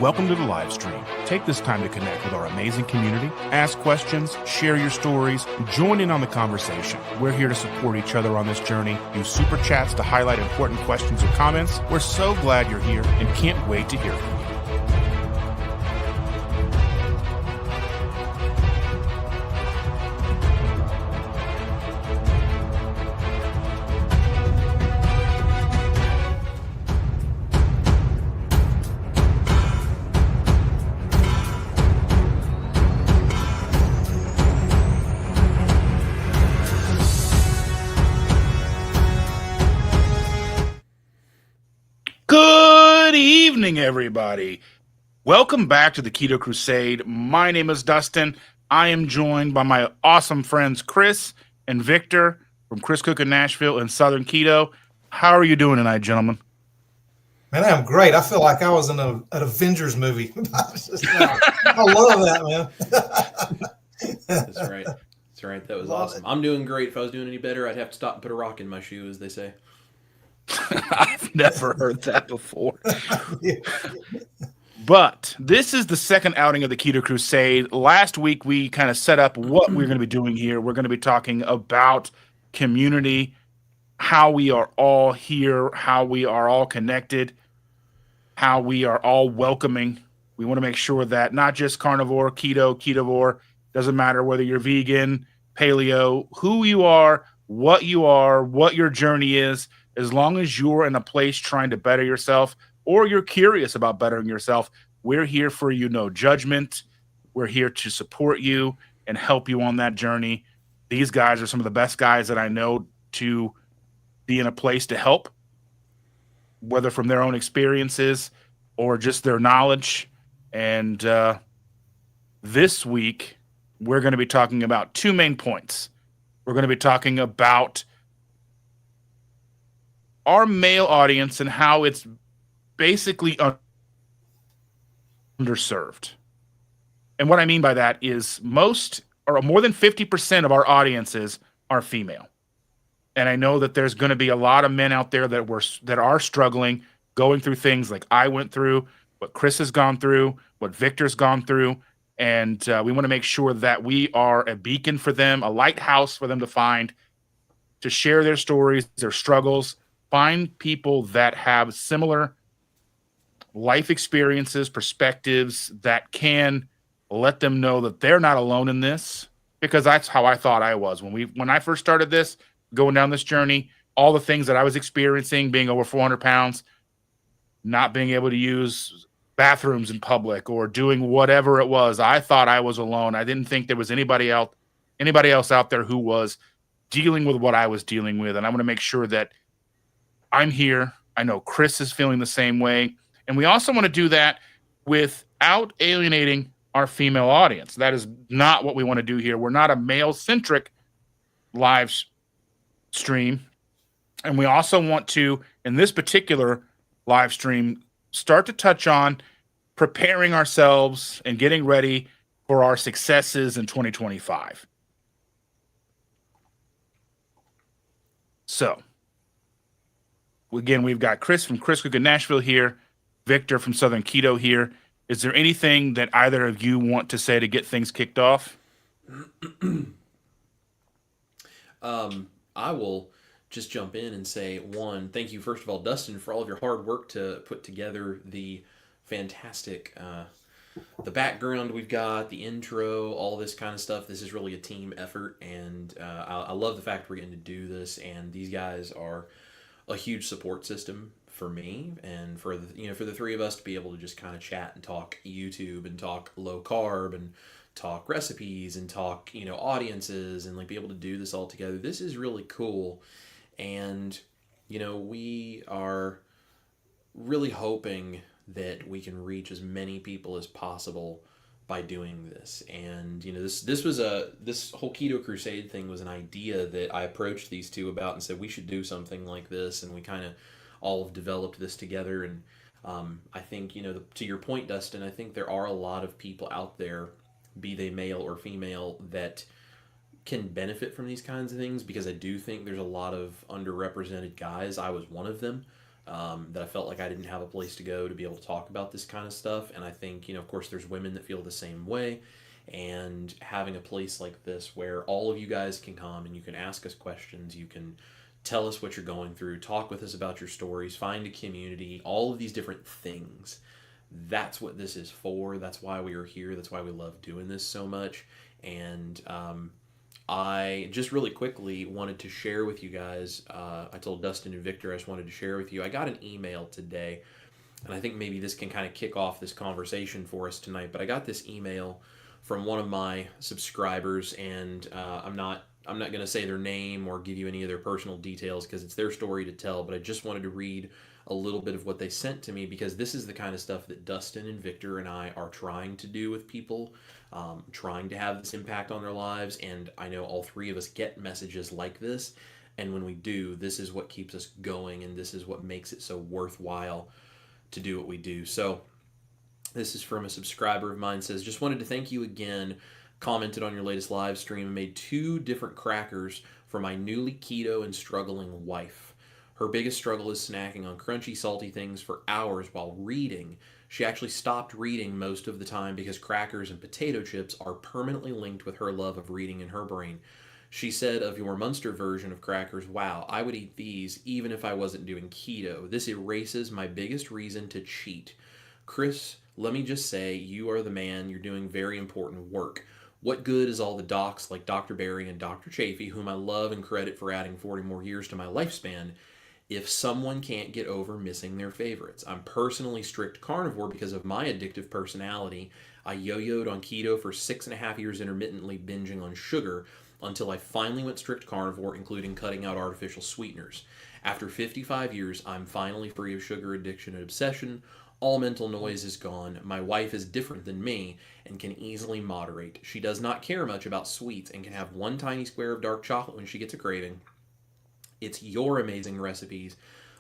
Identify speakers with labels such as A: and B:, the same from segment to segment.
A: Welcome to the live stream. Take this time to connect with our amazing community, ask questions, share your stories, join in on the conversation. We're here to support each other on this journey. Use super chats to highlight important questions or comments. We're so glad you're here and can't wait to hear from you. Good evening, everybody. Welcome back to the Keto Crusade. My name is Dustin. I am joined by my awesome friends Chris and Victor from Chris Cook in Nashville and Southern Keto. How are you doing tonight, gentlemen?
B: Man, I'm great. I feel like I was in an Avengers movie. I love that,
C: man. That's right. That's right. That was awesome. I'm doing great. If I was doing any better, I'd have to stop and put a rock in my shoe, as they say.
A: I've never heard that before. But this is the second outing of the Keto Crusade. Last week, we kind of set up what we're going to be doing here. We're going to be talking about community, how we are all here, how we are all connected, how we are all welcoming. We want to make sure that not just carnivore, keto, ketovore, doesn't matter whether you're vegan, paleo, who you are, what your journey is, as long as you're in a place trying to better yourself or you're curious about bettering yourself, we're here for you. No judgment. We're here to support you and help you on that journey. These guys are some of the best guys that I know to be in a place to help, whether from their own experiences or just their knowledge. And this week, we're going to be talking about two main points. We're going to be talking about our male audience and how it's basically underserved. And what I mean by that is most or more than 50% of our audiences are female. And I know that there's going to be a lot of men out there that are struggling, going through things like I went through, what Chris has gone through, what Victor's gone through. And we want to make sure that we are a beacon for them, a lighthouse for them to find, to share their stories, their struggles, find people that have similar life experiences, perspectives that can let them know that they're not alone in this, because that's how I thought I was. When I first started this, going down this journey, all the things that I was experiencing, being over 400 pounds, not being able to use bathrooms in public or doing whatever it was, I thought I was alone. I didn't think there was anybody else out there who was dealing with what I was dealing with. And I want to make sure that I'm here. I know Chris is feeling the same way. And we also want to do that without alienating our female audience. That is not what we want to do here. We're not a male-centric live stream. And we also want to, in this particular live stream, start to touch on preparing ourselves and getting ready for our successes in 2025. So, again, we've got Chris from Chris Cook in Nashville here, Victor from Southern Keto here. Is there anything that either of you want to say to get things kicked off?
C: I will just jump in and say, one, thank you, first of all, Dustin, for all of your hard work to put together the fantastic, the background we've got, the intro, all this kind of stuff. This is really a team effort, and I love the fact we're getting to do this, and these guys are a huge support system for me and for the three of us to be able to just kind of chat and talk YouTube and talk low carb and talk recipes and talk audiences and like be able to do this all together. This is really cool, and we are really hoping that we can reach as many people as possible by doing this. And this whole Keto Crusade thing was an idea that I approached these two about and said we should do something like this, and we kind of all have developed this together. And I think to your point, Dustin, I think there are a lot of people out there, be they male or female, that can benefit from these kinds of things, because I do think there's a lot of underrepresented guys. I was one of them. that I felt like I didn't have a place to go to be able to talk about this kind of stuff. And I think, of course, there's women that feel the same way. And having a place like this where all of you guys can come and you can ask us questions, you can tell us what you're going through, talk with us about your stories, find a community, all of these different things. That's what this is for. That's why we are here. That's why we love doing this so much. And I just really quickly wanted to share with you guys. I told Dustin and Victor I just wanted to share with you. I got an email today, and I think maybe this can kind of kick off this conversation for us tonight. But I got this email from one of my subscribers, and I'm not going to say their name or give you any of their personal details because it's their story to tell. But I just wanted to read a little bit of what they sent to me because this is the kind of stuff that Dustin and Victor and I are trying to do with people, trying to have this impact on their lives. And I know all three of us get messages like this. And when we do, this is what keeps us going, and this is what makes it so worthwhile to do what we do. So this is from a subscriber of mine. Says, just wanted to thank you again. Commented on your latest live stream and made 2 different crackers for my newly keto and struggling wife. Her biggest struggle is snacking on crunchy, salty things for hours while reading. She actually stopped reading most of the time because crackers and potato chips are permanently linked with her love of reading in her brain. She said of your Munster version of crackers, wow, I would eat these even if I wasn't doing keto. This erases my biggest reason to cheat. Chris, let me just say, you are the man. You're doing very important work. What good is all the docs like Dr. Barry and Dr. Chafee, whom I love and credit for adding 40 more years to my lifespan, if someone can't get over missing their favorites? I'm personally strict carnivore because of my addictive personality. I yo-yoed on keto for 6.5 years intermittently, binging on sugar, until I finally went strict carnivore, including cutting out artificial sweeteners. After 55 years, I'm finally free of sugar addiction and obsession. All mental noise is gone. My wife is different than me and can easily moderate. She does not care much about sweets and can have one tiny square of dark chocolate when she gets a craving. It's your amazing recipes,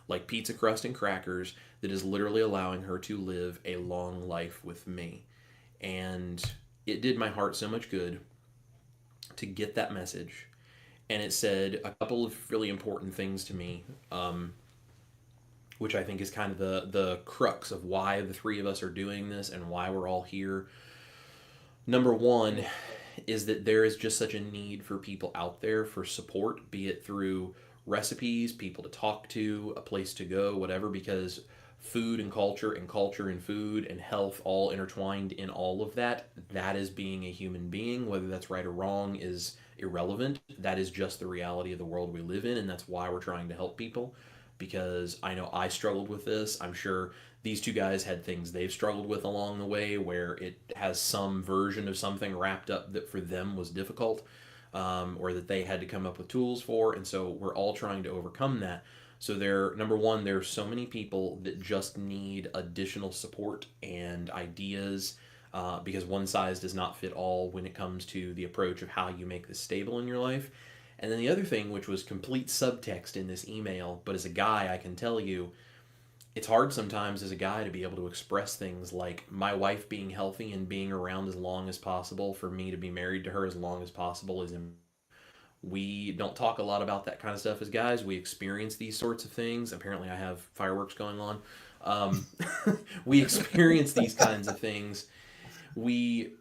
C: like pizza crust and crackers, that is literally allowing her to live a long life with me. And it did my heart so much good to get that message. And it said a couple of really important things to me, which I think is kind of the crux of why the three of us are doing this and why we're all here. Number one is that there is just such a need for people out there for support, be it through recipes, people to talk to, a place to go, whatever, because food and culture and food and health all intertwined in all of that. That is being a human being. Whether that's right or wrong is irrelevant. That is just the reality of the world we live in, and that's why we're trying to help people, because I know I struggled with this. I'm sure these two guys had things they've struggled with along the way where it has some version of something wrapped up that for them was difficult, or that they had to come up with tools for. And so we're all trying to overcome that. So number one, there's so many people that just need additional support and ideas, because one size does not fit all when it comes to the approach of how you make this stable in your life. And then the other thing, which was complete subtext in this email, but as a guy, I can tell you, it's hard sometimes as a guy to be able to express things like my wife being healthy and being around as long as possible, for me to be married to her as long as possible is. We don't talk a lot about that kind of stuff as guys. We experience these sorts of things. Apparently, I have fireworks going on. Um, we experience these kinds of things. We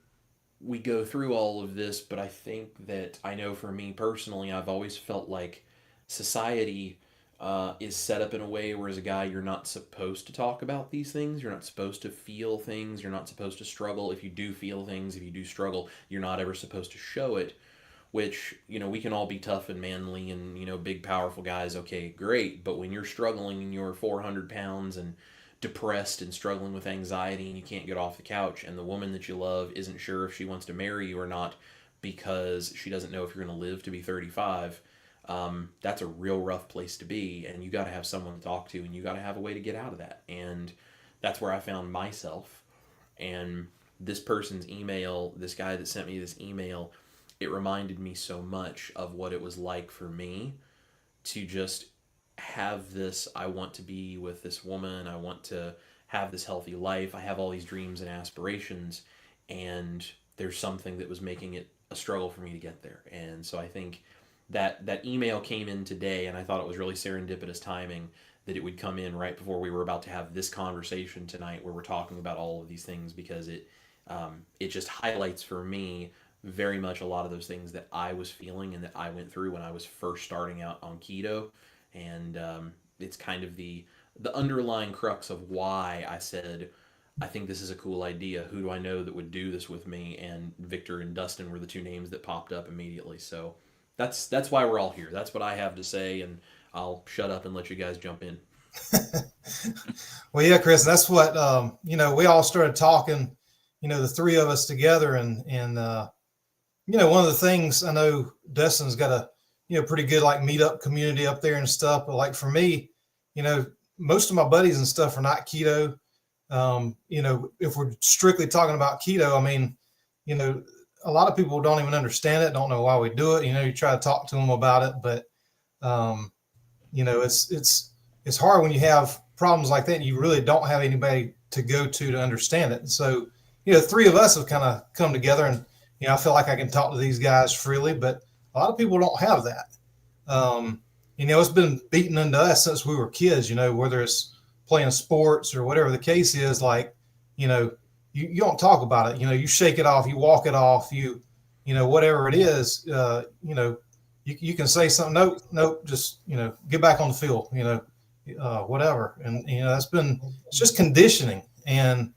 C: go through all of this, but I think that I know for me personally, I've always felt like society is set up in a way where as a guy, you're not supposed to talk about these things. You're not supposed to feel things. You're not supposed to struggle. If you do feel things, if you do struggle, you're not ever supposed to show it. Which, we can all be tough and manly and, big, powerful guys. Okay, great. But when you're struggling and you're 400 pounds and depressed and struggling with anxiety and you can't get off the couch, and the woman that you love isn't sure if she wants to marry you or not because she doesn't know if you're going to live to be 35, that's a real rough place to be. And you got to have someone to talk to, and you got to have a way to get out of that. And that's where I found myself. And this person's email, this guy that sent me this email, it reminded me so much of what it was like for me to just have this. I want to be with this woman. I want to have this healthy life. I have all these dreams and aspirations, and there's something that was making it a struggle for me to get there. And so I think that email came in today, and I thought it was really serendipitous timing that it would come in right before we were about to have this conversation tonight, where we're talking about all of these things, because it just highlights for me very much a lot of those things that I was feeling and that I went through when I was first starting out on keto, and it's kind of the underlying crux of why I said, I think this is a cool idea. Who do I know that would do this with me? And Victor and Dustin were the two names that popped up immediately. So that's why we're all here. That's what I have to say, and I'll shut up and let you guys jump in.
B: Well, yeah, Chris, that's what, we all started talking, the three of us together, and one of the things, I know Dustin's got a, pretty good like meetup community up there and stuff. But like for me, most of my buddies and stuff are not keto. If we're strictly talking about keto, I mean, a lot of people don't even understand it, don't know why we do it. You try to talk to them about it, but, it's hard when you have problems like that and you really don't have anybody to go to understand it. And so, three of us have kind of come together, and, I feel like I can talk to these guys freely, but a lot of people don't have that. It's been beaten into us since we were kids, whether it's playing sports or whatever the case is, like, you don't talk about it. You shake it off, you walk it off, whatever it is, you can say something, nope, just, get back on the field, whatever. And, it's just conditioning. And,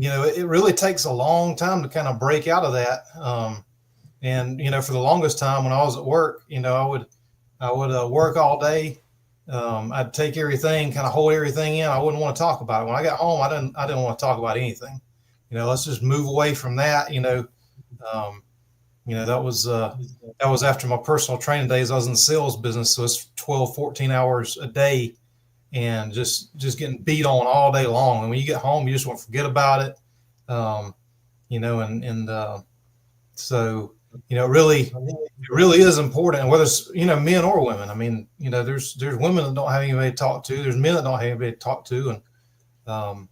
B: it really takes a long time to kind of break out of that. And, for the longest time when I was at work, I would work all day. I'd take everything, kind of hold everything in. I wouldn't want to talk about it. When I got home, I didn't want to talk about anything. Let's just move away from that. That was after my personal training days. I was in the sales business, so it's 12, 14 hours a day, and just getting beat on all day long. And when you get home, you just want to forget about it. So it really is important, and whether it's, men or women. I mean, there's women that don't have anybody to talk to. There's men that don't have anybody to talk to. And,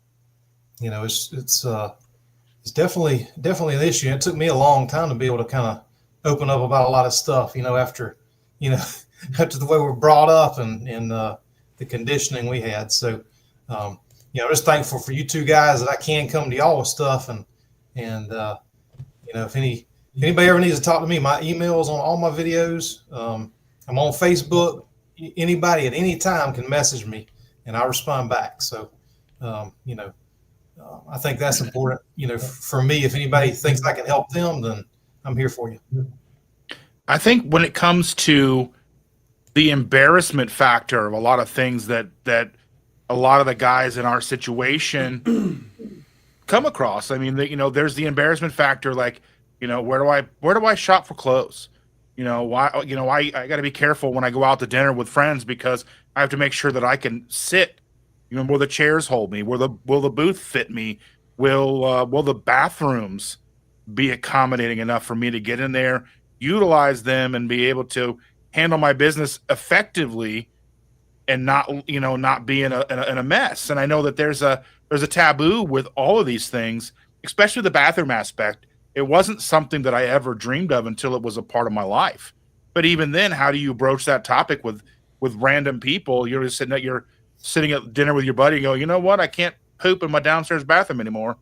B: it's definitely an issue. It took me a long time to be able to kind of open up about a lot of stuff, after, after the way we're brought up and the conditioning we had. So, I'm just thankful for you two guys that I can come to y'all with stuff. And if anybody ever needs to talk to me, my email is on all my videos. I'm on Facebook. Anybody at any time can message me and I'll respond back. So, I think that's important, for me. If anybody thinks I can help them, then I'm here for you.
A: I think when it comes to the embarrassment factor of a lot of things that a lot of the guys in our situation come across, I mean, there's the embarrassment factor, like, where do I shop for clothes? Why I got to be careful when I go out to dinner with friends, because I have to make sure that I can sit. Will the chairs hold me? Will the booth fit me? Will the bathrooms be accommodating enough for me to get in there, utilize them, and be able to handle my business effectively, and not be in a mess? And I know that there's a taboo with all of these things, especially the bathroom aspect. It wasn't something that I ever dreamed of until it was a part of my life. But even then, how do you broach that topic with random people? You're just sitting at dinner with your buddy and go, you know what? I can't poop in my downstairs bathroom anymore.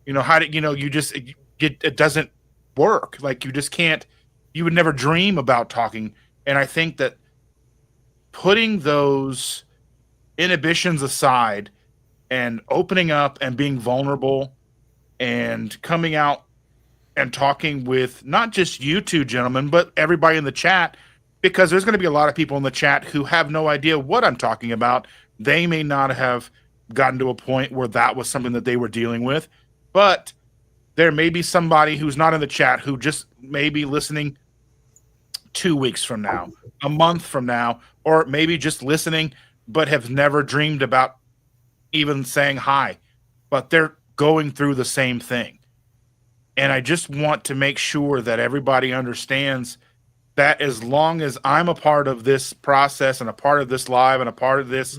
A: It doesn't work. Like, you just can't, you would never dream about talking. And I think that putting those inhibitions aside and opening up and being vulnerable and coming out and talking with not just you two gentlemen, but everybody in the chat, because there's going to be a lot of people in the chat who have no idea what I'm talking about. They may not have gotten to a point where that was something that they were dealing with, but there may be somebody who's not in the chat who just may be listening 2 weeks from now, a month from now, or maybe just listening, but have never dreamed about even saying hi, but they're going through the same thing. And I just want to make sure that everybody understands that as long as I'm a part of this process and a part of this live and a part of this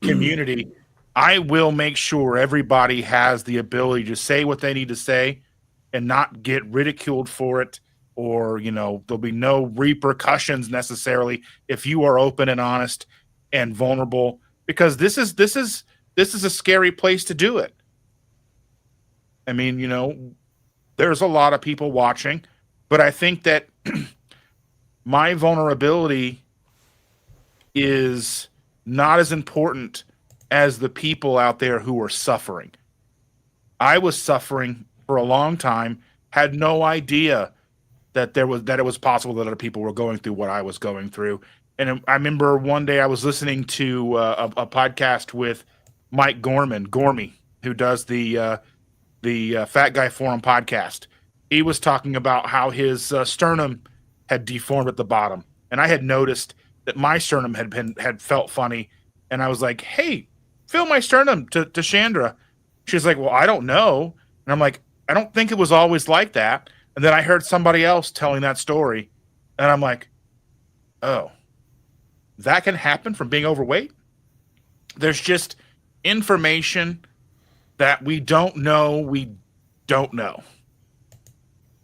A: community, I will make sure everybody has the ability to say what they need to say and not get ridiculed for it or there'll be no repercussions necessarily if you are open and honest and vulnerable, because this is a scary place to do it. I mean, there's a lot of people watching, but I think that my vulnerability is not as important as the people out there who are suffering. I was suffering for a long time, had no idea that it was possible that other people were going through what I was going through. And I remember one day I was listening to a podcast with Mike Gormy, who does the Fat Guy Forum podcast. He was talking about how his sternum had deformed at the bottom, and I had noticed that my sternum had felt funny, and I was like, "Hey, feel my sternum to Chandra." She's like, "Well, I don't know," and I'm like, "I don't think it was always like that." And then I heard somebody else telling that story, and I'm like, "Oh, that can happen from being overweight." There's just information that we don't know,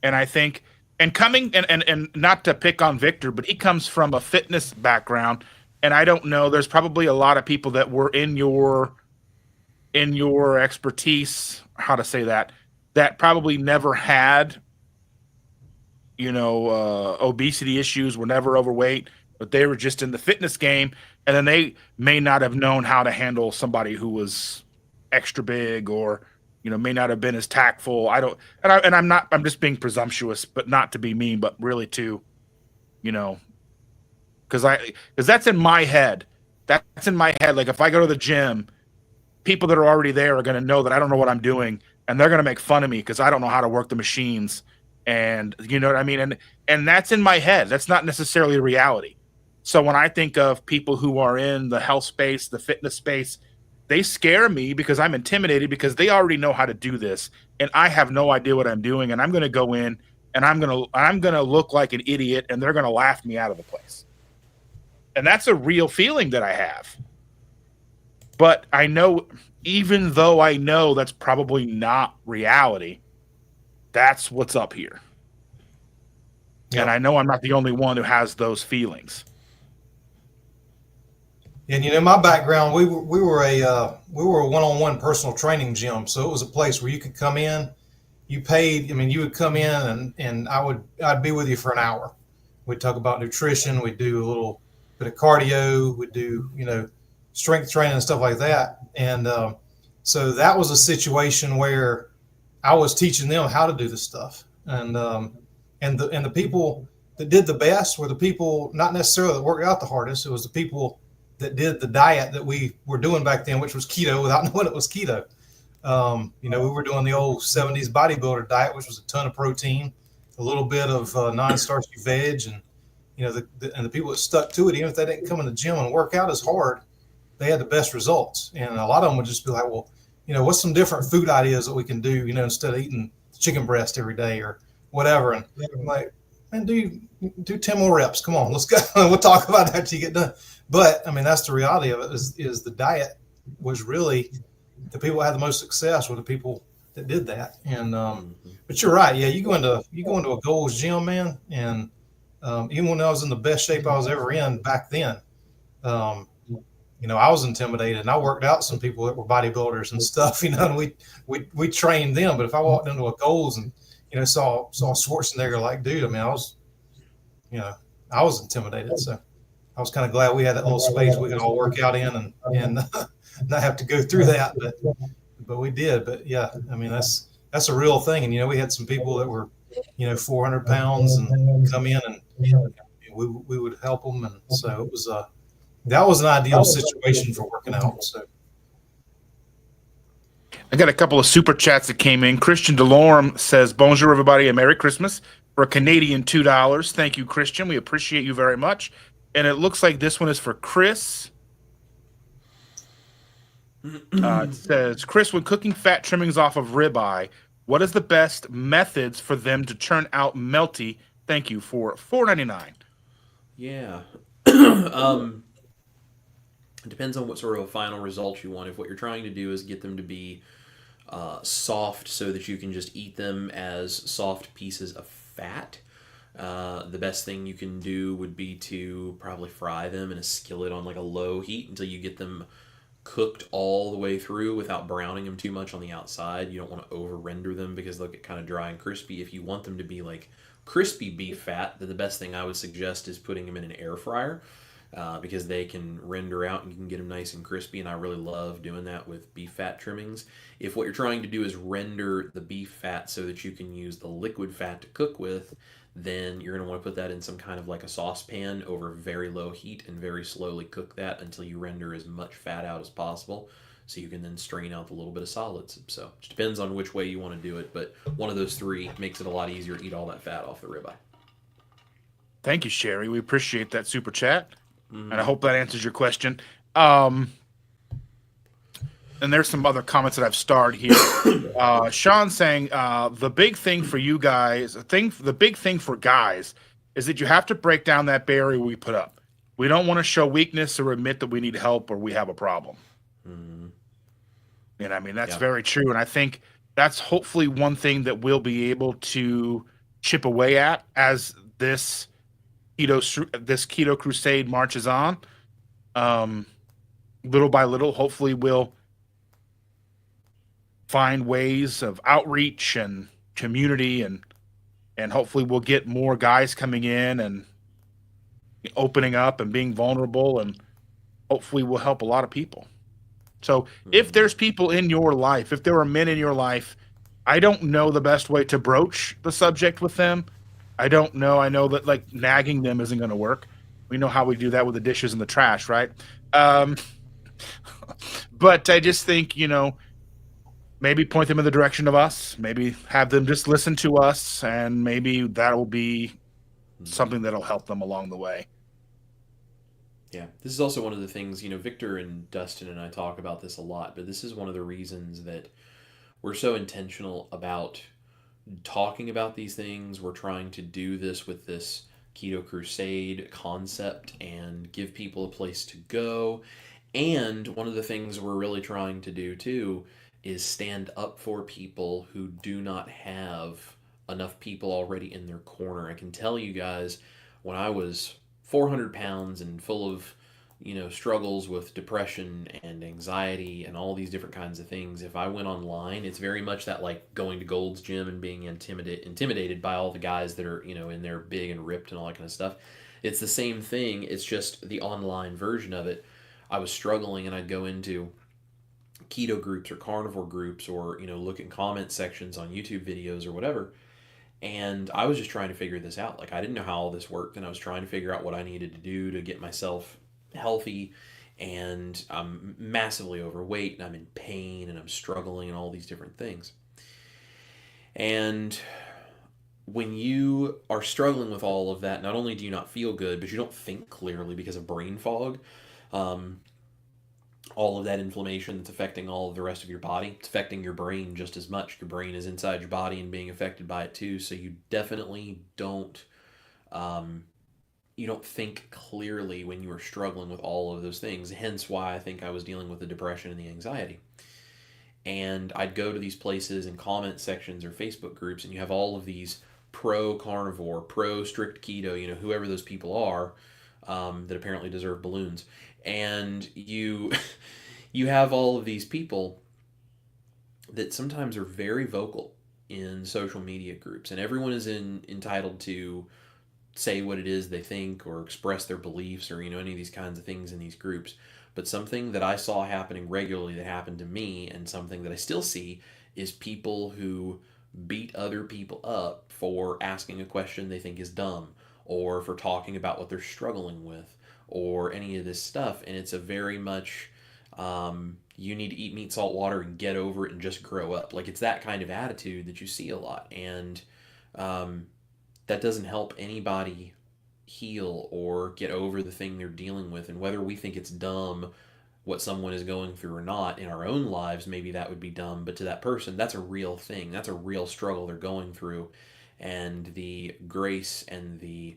A: and I think, and coming and not to pick on Victor, but he comes from a fitness background, and I don't know, there's probably a lot of people that were in your expertise, how to say that probably never had obesity issues, were never overweight, but they were just in the fitness game, and then they may not have known how to handle somebody who was extra big, or may not have been as tactful. I don't, and I'm just being presumptuous, but not to be mean, but really to, because that's in my head. That's in my head. Like, if I go to the gym, people that are already there are going to know that I don't know what I'm doing, and they're going to make fun of me because I don't know how to work the machines. And you know what I mean? And that's in my head. That's not necessarily reality. So when I think of people who are in the health space, the fitness space, they scare me because I'm intimidated, because they already know how to do this, and I have no idea what I'm doing, and I'm going to go in and I'm going to look like an idiot, and they're going to laugh me out of the place. And that's a real feeling that I have. But I know, even though I know that's probably not reality, that's what's up here. Yep. And I know I'm not the only one who has those feelings.
B: And my background, we were a one-on-one personal training gym, so it was a place where you could come in, you paid. I mean, you would come in, and I'd be with you for an hour. We'd talk about nutrition, we'd do a little bit of cardio, we'd do strength training and stuff like that. And so that was a situation where I was teaching them how to do this stuff, and the people that did the best were the people, not necessarily that worked out the hardest. It was the people that did the diet that we were doing back then, which was keto, without knowing it was keto. We were doing the old 70s bodybuilder diet, which was a ton of protein, a little bit of non-starchy veg, and the people that stuck to it, even if they didn't come in the gym and work out as hard, they had the best results. And a lot of them would just be like, well, what's some different food ideas that we can do, instead of eating chicken breast every day or whatever. And I'm like, man, do 10 more reps. Come on, let's go. We'll talk about that till you get done. But I mean, that's the reality of it, is the diet was really, the people that had the most success were the people that did that. And but you're right. Yeah, you go into a Gold's gym, man, and even when I was in the best shape I was ever in back then, I was intimidated, and I worked out some people that were bodybuilders and stuff, and we trained them. But if I walked into a Gold's and saw Schwarzenegger, like, dude, I mean, I was intimidated. So I was kind of glad we had that little space we could all work out in and not have to go through that. But we did. But yeah, I mean, that's a real thing. And we had some people that were 400 pounds and come in, and we would help them. And so it was that was an ideal situation for working out. So
A: I got a couple of super chats that came in. Christian Delorme says, "Bonjour, everybody, and Merry Christmas," for a Canadian $2. Thank you, Christian. We appreciate you very much. And it looks like this one is for Chris. It says, "Chris, when cooking fat trimmings off of ribeye, what is the best methods for them to turn out melty? Thank you," for $4.99.
C: Yeah. It depends on what sort of a final result you want. If what you're trying to do is get them to be soft so that you can just eat them as soft pieces of fat, The best thing you can do would be to probably fry them in a skillet on like a low heat until you get them cooked all the way through without browning them too much on the outside. You don't want to over render them because they'll get kind of dry and crispy. If you want them to be like crispy beef fat, then the best thing I would suggest is putting them in an air fryer, because they can render out and you can get them nice and crispy. And I really love doing that with beef fat trimmings. If what you're trying to do is render the beef fat so that you can use the liquid fat to cook with, then you're going to want to put that in some kind of like a saucepan over very low heat and very slowly cook that until you render as much fat out as possible, so you can then strain out the little bit of solids. So it depends on which way you want to do it, but one of those three makes it a lot easier to eat all that fat off the ribeye.
A: Thank you, Sherry. We appreciate that super chat, and I
C: Mm.
A: hope that answers your question. And there's some other comments that I've starred here. Sean saying the big thing for you guys, the big thing for guys, is that you have to break down that barrier we put up. We don't want to show weakness or admit that we need help or we have a problem.
C: Mm.
A: And I mean, that's
C: Yeah.
A: very true. And I think that's hopefully one thing that we'll be able to chip away at as this Keto Crusade marches on. Little by little, hopefully we'll find ways of outreach and community, and hopefully we'll get more guys coming in and opening up and being vulnerable, and hopefully we'll help a lot of people. So if there's people in your life, if there are men in your life, I don't know the best way to broach the subject with them. I don't know. I know that like nagging them isn't going to work. We know how we do that with the dishes and the trash, right? Um, but I just think, maybe point them in the direction of us, maybe have them just listen to us, and maybe that'll be something that'll help them along the way.
C: Yeah, this is also one of the things, Victor and Dustin and I talk about this a lot, but this is one of the reasons that we're so intentional about talking about these things. We're trying to do this with this Keto Crusade concept and give people a place to go. And one of the things we're really trying to do too is stand up for people who do not have enough people already in their corner. I can tell you guys, when I was 400 pounds and full of struggles with depression and anxiety and all these different kinds of things, if I went online, it's very much that like going to Gold's Gym and being intimidated by all the guys that are in there big and ripped and all that kind of stuff. It's the same thing, it's just the online version of it. I was struggling and I'd go into keto groups or carnivore groups, or look at comment sections on YouTube videos or whatever, and I was just trying to figure this out. Like, I didn't know how all this worked, and I was trying to figure out what I needed to do to get myself healthy. And I'm massively overweight, and I'm in pain, and I'm struggling, and all these different things. And when you are struggling with all of that, not only do you not feel good, but you don't think clearly because of brain fog. Um, all of that inflammation that's affecting all of the rest of your body. It's affecting your brain just as much. Your brain is inside your body and being affected by it too. So you definitely um, don't think clearly when you are struggling with all of those things. Hence why I think I was dealing with the depression and the anxiety. And I'd go to these places and comment sections or Facebook groups, and you have all of these pro carnivore, pro strict keto, whoever those people are, that apparently deserve balloons. And you have all of these people that sometimes are very vocal in social media groups, and everyone is entitled to say what it is they think or express their beliefs, or any of these kinds of things in these groups. But something that I saw happening regularly that happened to me, and something that I still see, is people who beat other people up for asking a question they think is dumb, or for talking about what they're struggling with, or any of this stuff. And it's a very much, you need to eat meat, salt, water, and get over it and just grow up. Like, it's that kind of attitude that you see a lot. And that doesn't help anybody heal or get over the thing they're dealing with. And whether we think it's dumb what someone is going through or not in our own lives, maybe that would be dumb, but to that person, that's a real thing. That's a real struggle they're going through. And the grace and the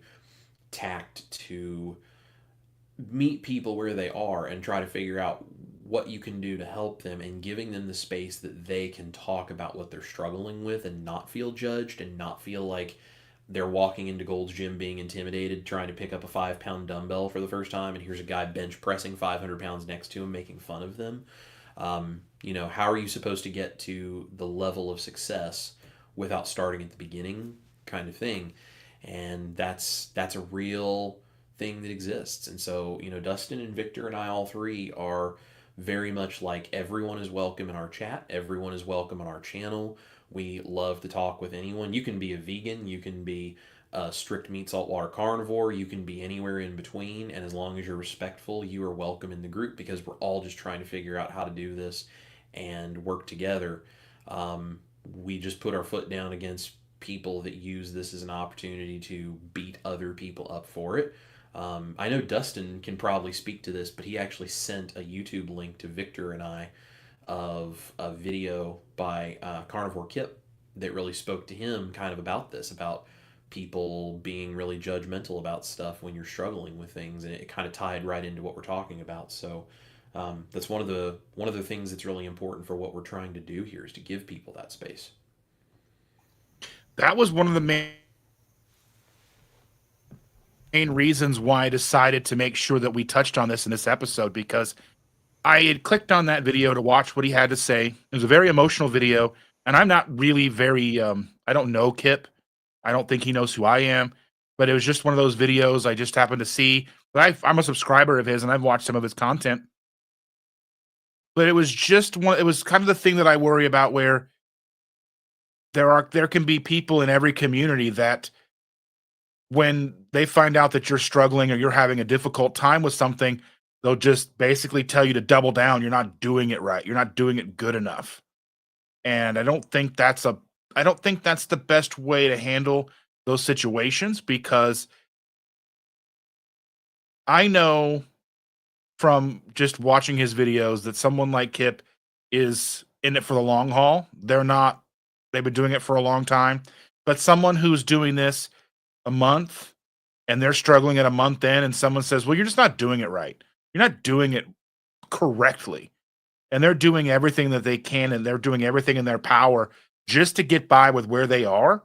C: tact to meet people where they are and try to figure out what you can do to help them, and giving them the space that they can talk about what they're struggling with and not feel judged and not feel like they're walking into Gold's Gym being intimidated, trying to pick up a 5-pound dumbbell for the first time, and here's a guy bench pressing 500 pounds next to him, making fun of them. How are you supposed to get to the level of success without starting at the beginning, kind of thing? And that's a real thing that exists. And so, Dustin and Victor and I, all three, are very much like, everyone is welcome in our chat, everyone is welcome on our channel. We love to talk with anyone. You can be a vegan, you can be a strict meat, saltwater carnivore, you can be anywhere in between, and as long as you're respectful, you are welcome in the group, because we're all just trying to figure out how to do this and work together. We just put our foot down against people that use this as an opportunity to beat other people up for it. I know Dustin can probably speak to this, but he actually sent a YouTube link to Victor and I of a video by Carnivore Kip that really spoke to him kind of about this, about people being really judgmental about stuff when you're struggling with things, and it kind of tied right into what we're talking about. So that's one of the things that's really important for what we're trying to do here, is to give people that space.
A: That was one of the main reasons why I decided to make sure that we touched on this in this episode, because I had clicked on that video to watch what he had to say. It was a very emotional video, and I'm not really very I don't know Kip. I don't think he knows who I am, but it was just one of those videos I just happened to see. But I'm a subscriber of his, and I've watched some of his content. But it was just one. It was kind of the thing that I worry about, where there can be people in every community that, when they find out that you're struggling or you're having a difficult time with something, they'll just basically tell you to double down. You're not doing it right. You're not doing it good enough. And I don't think that's the best way to handle those situations, because I know from just watching his videos that someone like Kip is in it for the long haul. They've been doing it for a long time. But someone who's doing this a month and they're struggling at a month in, and someone says, well, you're just not doing it right. You're not doing it correctly. And they're doing everything that they can, and they're doing everything in their power just to get by with where they are.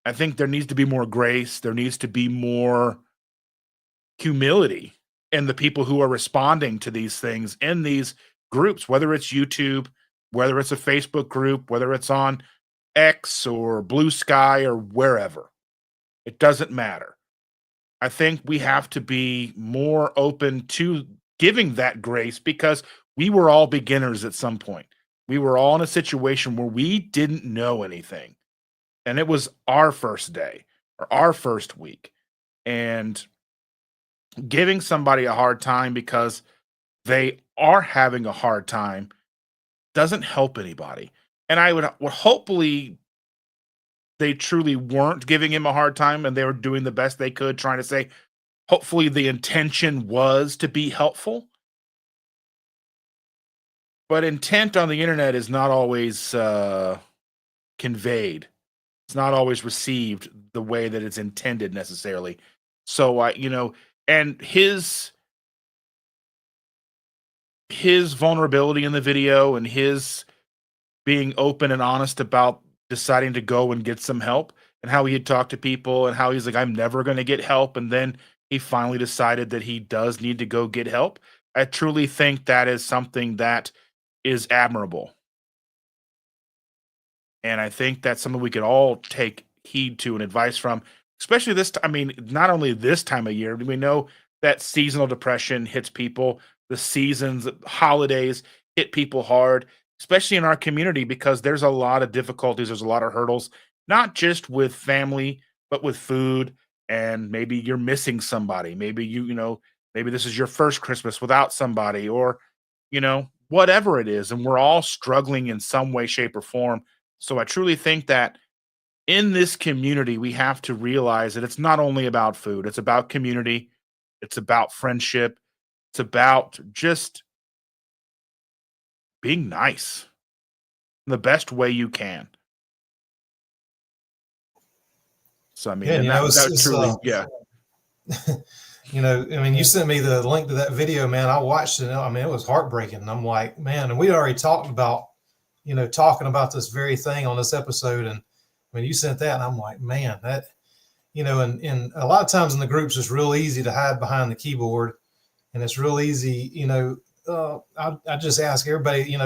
A: I think there needs to be more grace. There needs to be more humility in the people who are responding to these things in these groups, whether it's YouTube, whether it's a Facebook group, whether it's on X or Blue Sky or wherever. It doesn't matter. I think we have to be more open to giving that grace, because we were all beginners at some point. We were all in a situation where we didn't know anything. And it was our first day or our first week. And giving somebody a hard time because they are having a hard time doesn't help anybody. And I would hopefully they truly weren't giving him a hard time, and they were doing the best they could, trying to say, hopefully the intention was to be helpful. But intent on the internet is not always conveyed. It's not always received the way that it's intended necessarily. So and his vulnerability in the video, and his being open and honest about deciding to go and get some help, and how he had talked to people, and how he's like, I'm never going to get help. And then he finally decided that he does need to go get help. I truly think that is something that is admirable. And I think that's something we could all take heed to and advice from, especially this time. I mean, not only this time of year, we know that seasonal depression hits people, the seasons, holidays hit people hard, especially in our community, because there's a lot of difficulties. There's a lot of hurdles, not just with family, but with food. And maybe you're missing somebody. Maybe maybe this is your first Christmas without somebody, or, whatever it is. And we're all struggling in some way, shape, or form. So I truly think that in this community, we have to realize that it's not only about food, it's about community, it's about friendship, it's about just being nice in the best way you can. So, I mean,
B: Yeah,
A: and
B: it's
A: truly, yeah.
B: You sent me the link to that video, man. I watched it. I mean, it was heartbreaking. And I'm like, man, and we already talked about, talking about this very thing on this episode. And I mean, you sent that, and I'm like, man, that, and a lot of times in the groups, it's real easy to hide behind the keyboard, and it's real easy, I just ask everybody,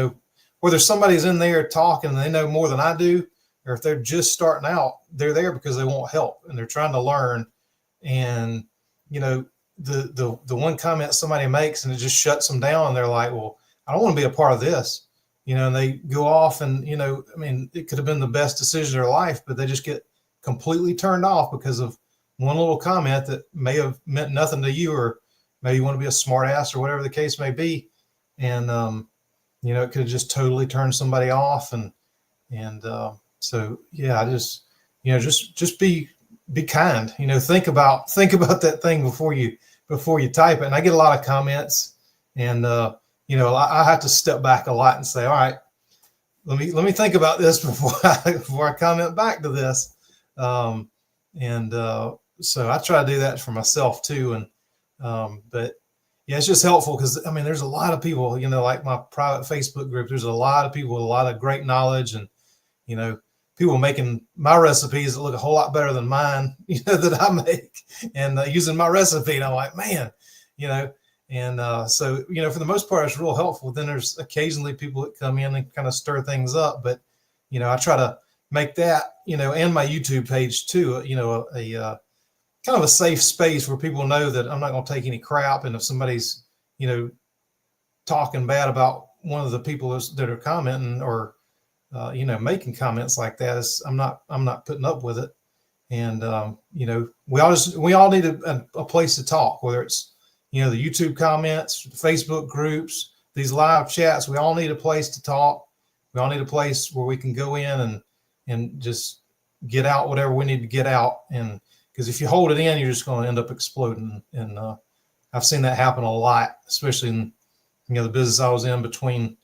B: whether somebody's in there talking and they know more than I do, or if they're just starting out, they're there because they want help and they're trying to learn. And, you know, the one comment somebody makes and it just shuts them down. And they're like, well, I don't want to be a part of this, and they go off and, I mean, it could have been the best decision of their life, but they just get completely turned off because of one little comment that may have meant nothing to you, or maybe you want to be a smart ass or whatever the case may be. And, it could have just totally turned somebody off. So, yeah, I just, just be kind, think about that thing before you type it. And I get a lot of comments, and, I have to step back a lot and say, all right, let me think about this before I comment back to this. And so I try to do that for myself too. And but yeah, it's just helpful because I mean, there's a lot of people, like my private Facebook group. There's a lot of people with a lot of great knowledge, and you know, people making my recipes that look a whole lot better than mine, that I make, and using my recipe. And I'm like, man, you know. And so, for the most part, it's real helpful. Then there's occasionally people that come in and kind of stir things up. But, I try to make that, and my YouTube page too, a kind of a safe space where people know that I'm not going to take any crap. And if somebody's, talking bad about one of the people that are commenting or, making comments like that, I'm not putting up with it. And, we all need a place to talk, whether it's, the YouTube comments, the Facebook groups, these live chats. We all need a place to talk. We all need a place where we can go in and just get out whatever we need to get out. And because if you hold it in, you're just going to end up exploding. And I've seen that happen a lot, especially in the business I was in between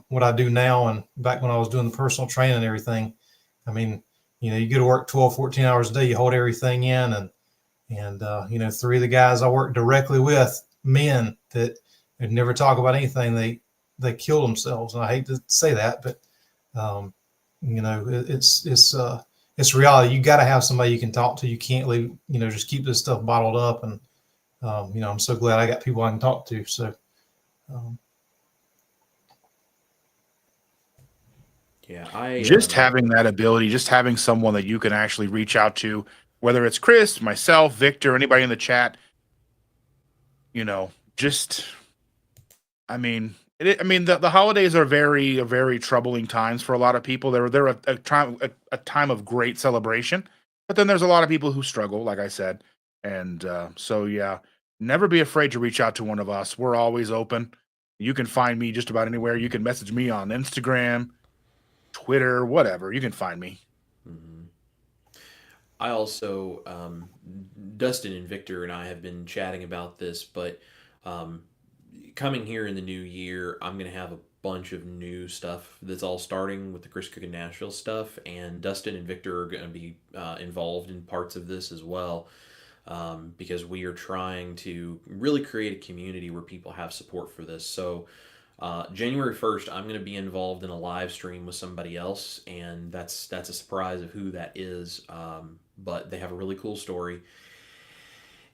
B: what I do now and back when I was doing the personal training and everything. I mean, you go to work 12, 14 hours a day, you hold everything in, and three of the guys I work directly with, men that would never talk about anything, they kill themselves. And I hate to say that, but it's reality. You got to have somebody you can talk to. You can't leave, just keep this stuff bottled up. And I'm so glad I got people I can talk to. So
C: Yeah, I
A: Just having that ability, just having someone that you can actually reach out to, whether it's Chris, myself, Victor, anybody in the chat, just, I mean, the holidays are very troubling times for a lot of people. They're a time of great celebration, but then there's a lot of people who struggle, like I said, and so yeah, never be afraid to reach out to one of us. We're always open. You can find me just about anywhere. You can message me on Instagram, Twitter, whatever. You can find me.
C: Mhm. I also, Dustin and Victor and I have been chatting about this, but um, coming here in the new year, I'm going to have a bunch of new stuff that's all starting with the Chris Cook and Nashville stuff, and Dustin and Victor are going to be involved in parts of this as well, because we are trying to really create a community where people have support for this. So, January 1st, I'm going to be involved in a live stream with somebody else, and that's a surprise of who that is. But they have a really cool story,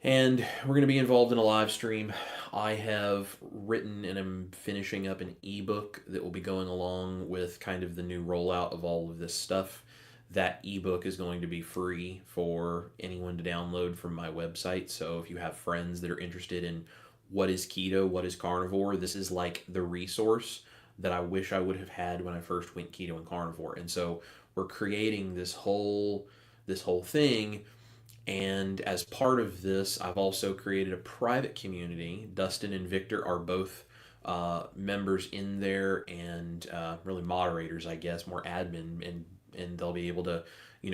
C: and we're going to be involved in a live stream. I have written and am finishing up an ebook that will be going along with kind of the new rollout of all of this stuff. That ebook is going to be free for anyone to download from my website. So if you have friends that are interested in what is keto, what is carnivore, this is like the resource that I wish I would have had when I first went keto and carnivore. And so we're creating this whole thing, and as part of this, I've also created a private community. Dustin and Victor are both members in there, and really moderators, I guess, more admin, and they'll be able to,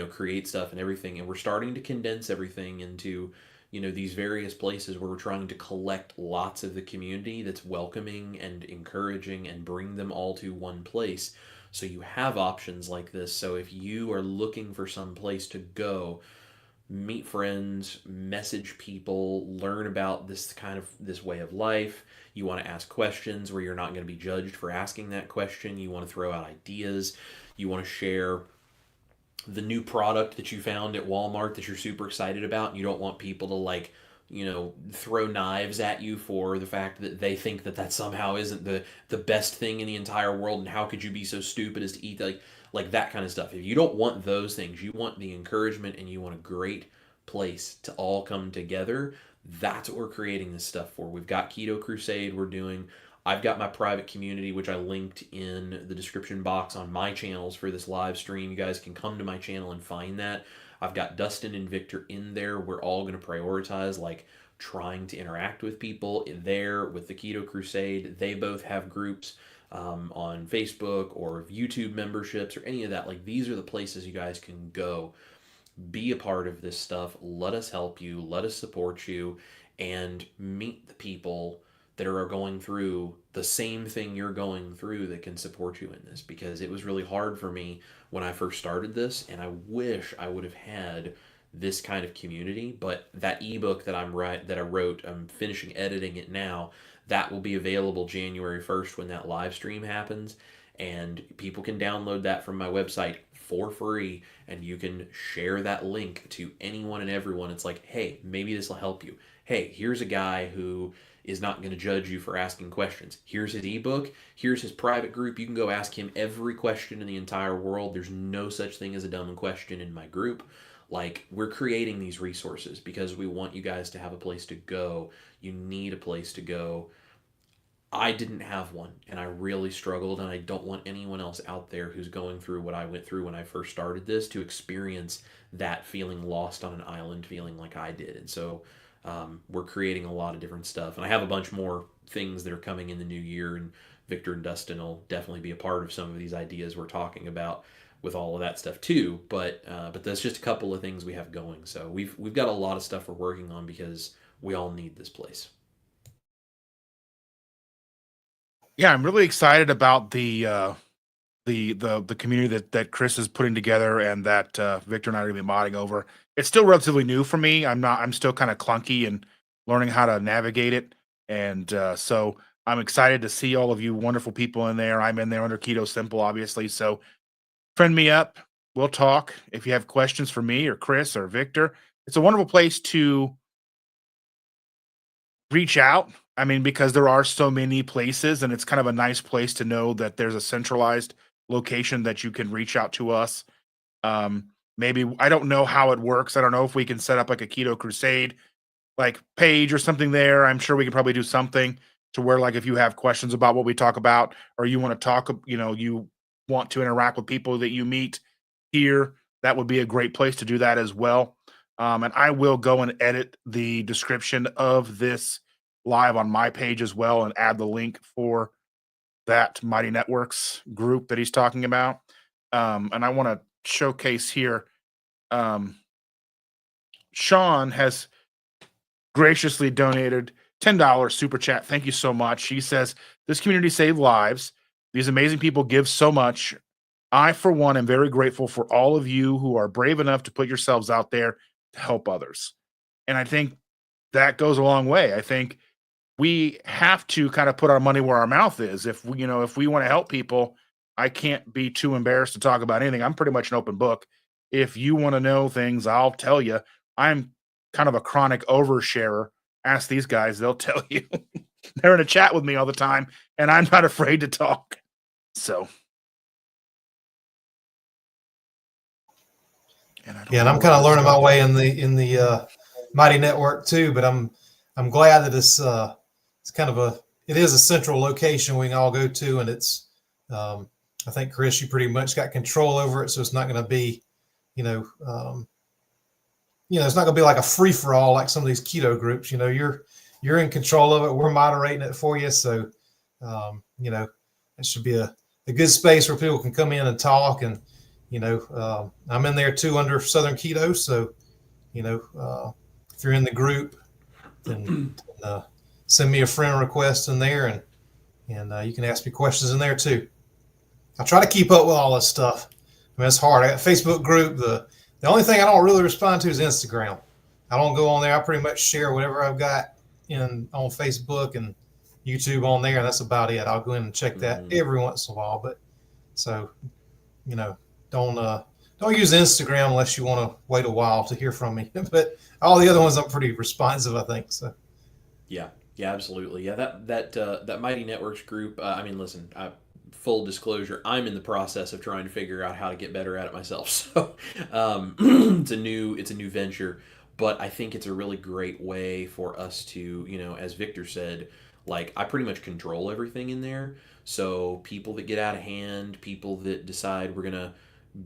C: create stuff and everything. And we're starting to condense everything into, these various places where we're trying to collect lots of the community that's welcoming and encouraging and bring them all to one place. So you have options like this. So if you are looking for some place to go, meet friends, message people, learn about this way of life. You want to ask questions where you're not going to be judged for asking that question. You want to throw out ideas. You want to share the new product that you found at Walmart that you're super excited about, and you don't want people to like, throw knives at you for the fact that they think that that somehow isn't the best thing in the entire world, and how could you be so stupid as to eat like that kind of stuff. If you don't want those things, you want the encouragement and you want a great place to all come together. That's what we're creating this stuff for. We've got Keto Crusade we're doing. I've got my private community, which I linked in the description box on my channels for this live stream. You guys can come to my channel and find that. I've got Dustin and Victor in there. We're all going to prioritize like trying to interact with people in there with the Keto Crusade. They both have groups on Facebook or YouTube memberships or any of that. Like, these are the places you guys can go. Be a part of this stuff. Let us help you. Let us support you, and meet the people that are going through the same thing you're going through that can support you in this, because it was really hard for me when I first started this, and I wish I would have had this kind of community. But that ebook that I wrote, I'm finishing editing it now. That will be available January 1st when that live stream happens, and people can download that from my website for free, and you can share that link to anyone and everyone. It's like, hey, maybe this will help you. Hey, here's a guy who is not going to judge you for asking questions. Here's his ebook. Here's his private group. You can go ask him every question in the entire world. There's no such thing as a dumb question in my group. Like, we're creating these resources because we want you guys to have a place to go. You need a place to go. I didn't have one, and I really struggled, and I don't want anyone else out there who's going through what I went through when I first started this to experience that feeling lost on an island, feeling like I did. And so we're creating a lot of different stuff, and I have a bunch more things that are coming in the new year, and Victor and Dustin will definitely be a part of some of these ideas we're talking about with all of that stuff too. But that's just a couple of things we have going. So we've got a lot of stuff we're working on because we all need this place.
A: Yeah, I'm really excited about the community that Chris is putting together, and that Victor and I are gonna be modding over. It's still relatively new for me. I'm still kind of clunky and learning how to navigate it. And so I'm excited to see all of you wonderful people in there. I'm in there under Keto Simple, obviously. So friend me up. We'll talk. If you have questions for me or Chris or Victor, it's a wonderful place to reach out. I mean, because there are so many places, and it's kind of a nice place to know that there's a centralized location that you can reach out to us. Maybe I don't know how it works. I don't know if we can set up like a Keto Crusade like page or something there. I'm sure we could probably do something to where, like, if you have questions about what we talk about, or you want to talk, you want to interact with people that you meet here, that would be a great place to do that as well. And I will go and edit the description of this live on my page as well, and add the link for that Mighty Networks group that he's talking about. And I want to showcase here. Sean has graciously donated $10 super chat. Thank you so much. He says, this community saved lives. These amazing people give so much. I, for one, am very grateful for all of you who are brave enough to put yourselves out there to help others. And I think that goes a long way. I think we have to kind of put our money where our mouth is. If we want to help people, I can't be too embarrassed to talk about anything. I'm pretty much an open book. If you want to know things, I'll tell you. I'm kind of a chronic oversharer. Ask these guys, they'll tell you. They're in a chat with me all the time, and I'm not afraid to talk. So,
B: and I'm kind of learning my way in the Mighty Network too. But I'm glad that it's kind of it is a central location we can all go to, and it's I think, Chris, you pretty much got control over it, so it's not going to be it's not going to be like a free for all like some of these keto groups. You're in control of it. We're moderating it for you, so it should be a good space where people can come in and talk. And I'm in there too under Southern Keto, so if you're in the group, then send me a friend request in there, and you can ask me questions in there too. I try to keep up with all this stuff. I mean, it's hard. I got a Facebook group. The only thing I don't really respond to is Instagram. I don't go on there. I pretty much share whatever I've got on Facebook and YouTube on there, and that's about it. I'll go in and check that every once in a while. But so, don't don't use Instagram unless you want to wait a while to hear from me. But all the other ones, I'm pretty responsive, I think. So
C: Yeah, yeah, absolutely. Yeah, that Mighty Networks group. I mean, listen. Full disclosure, I'm in the process of trying to figure out how to get better at it myself. So it's a new venture, but I think it's a really great way for us to, as Victor said, like I pretty much control everything in there. So people that get out of hand, people that decide we're gonna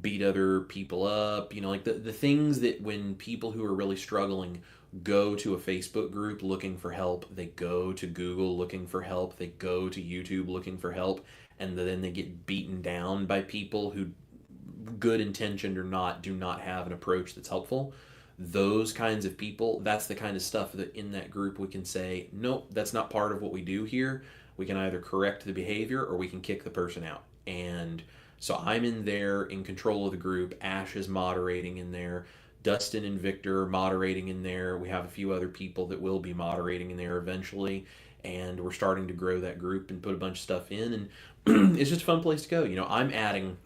C: beat other people up, like the things that when people who are really struggling go to a Facebook group looking for help, they go to Google looking for help, they go to YouTube looking for help, and then they get beaten down by people who, good intentioned or not, do not have an approach that's helpful. Those kinds of people, that's the kind of stuff that in that group we can say, nope, that's not part of what we do here. We can either correct the behavior or we can kick the person out. And so I'm in there in control of the group. Ash is moderating in there. Dustin and Victor are moderating in there. We have a few other people that will be moderating in there eventually. And we're starting to grow that group and put a bunch of stuff in. And it's just a fun place to go. I'm adding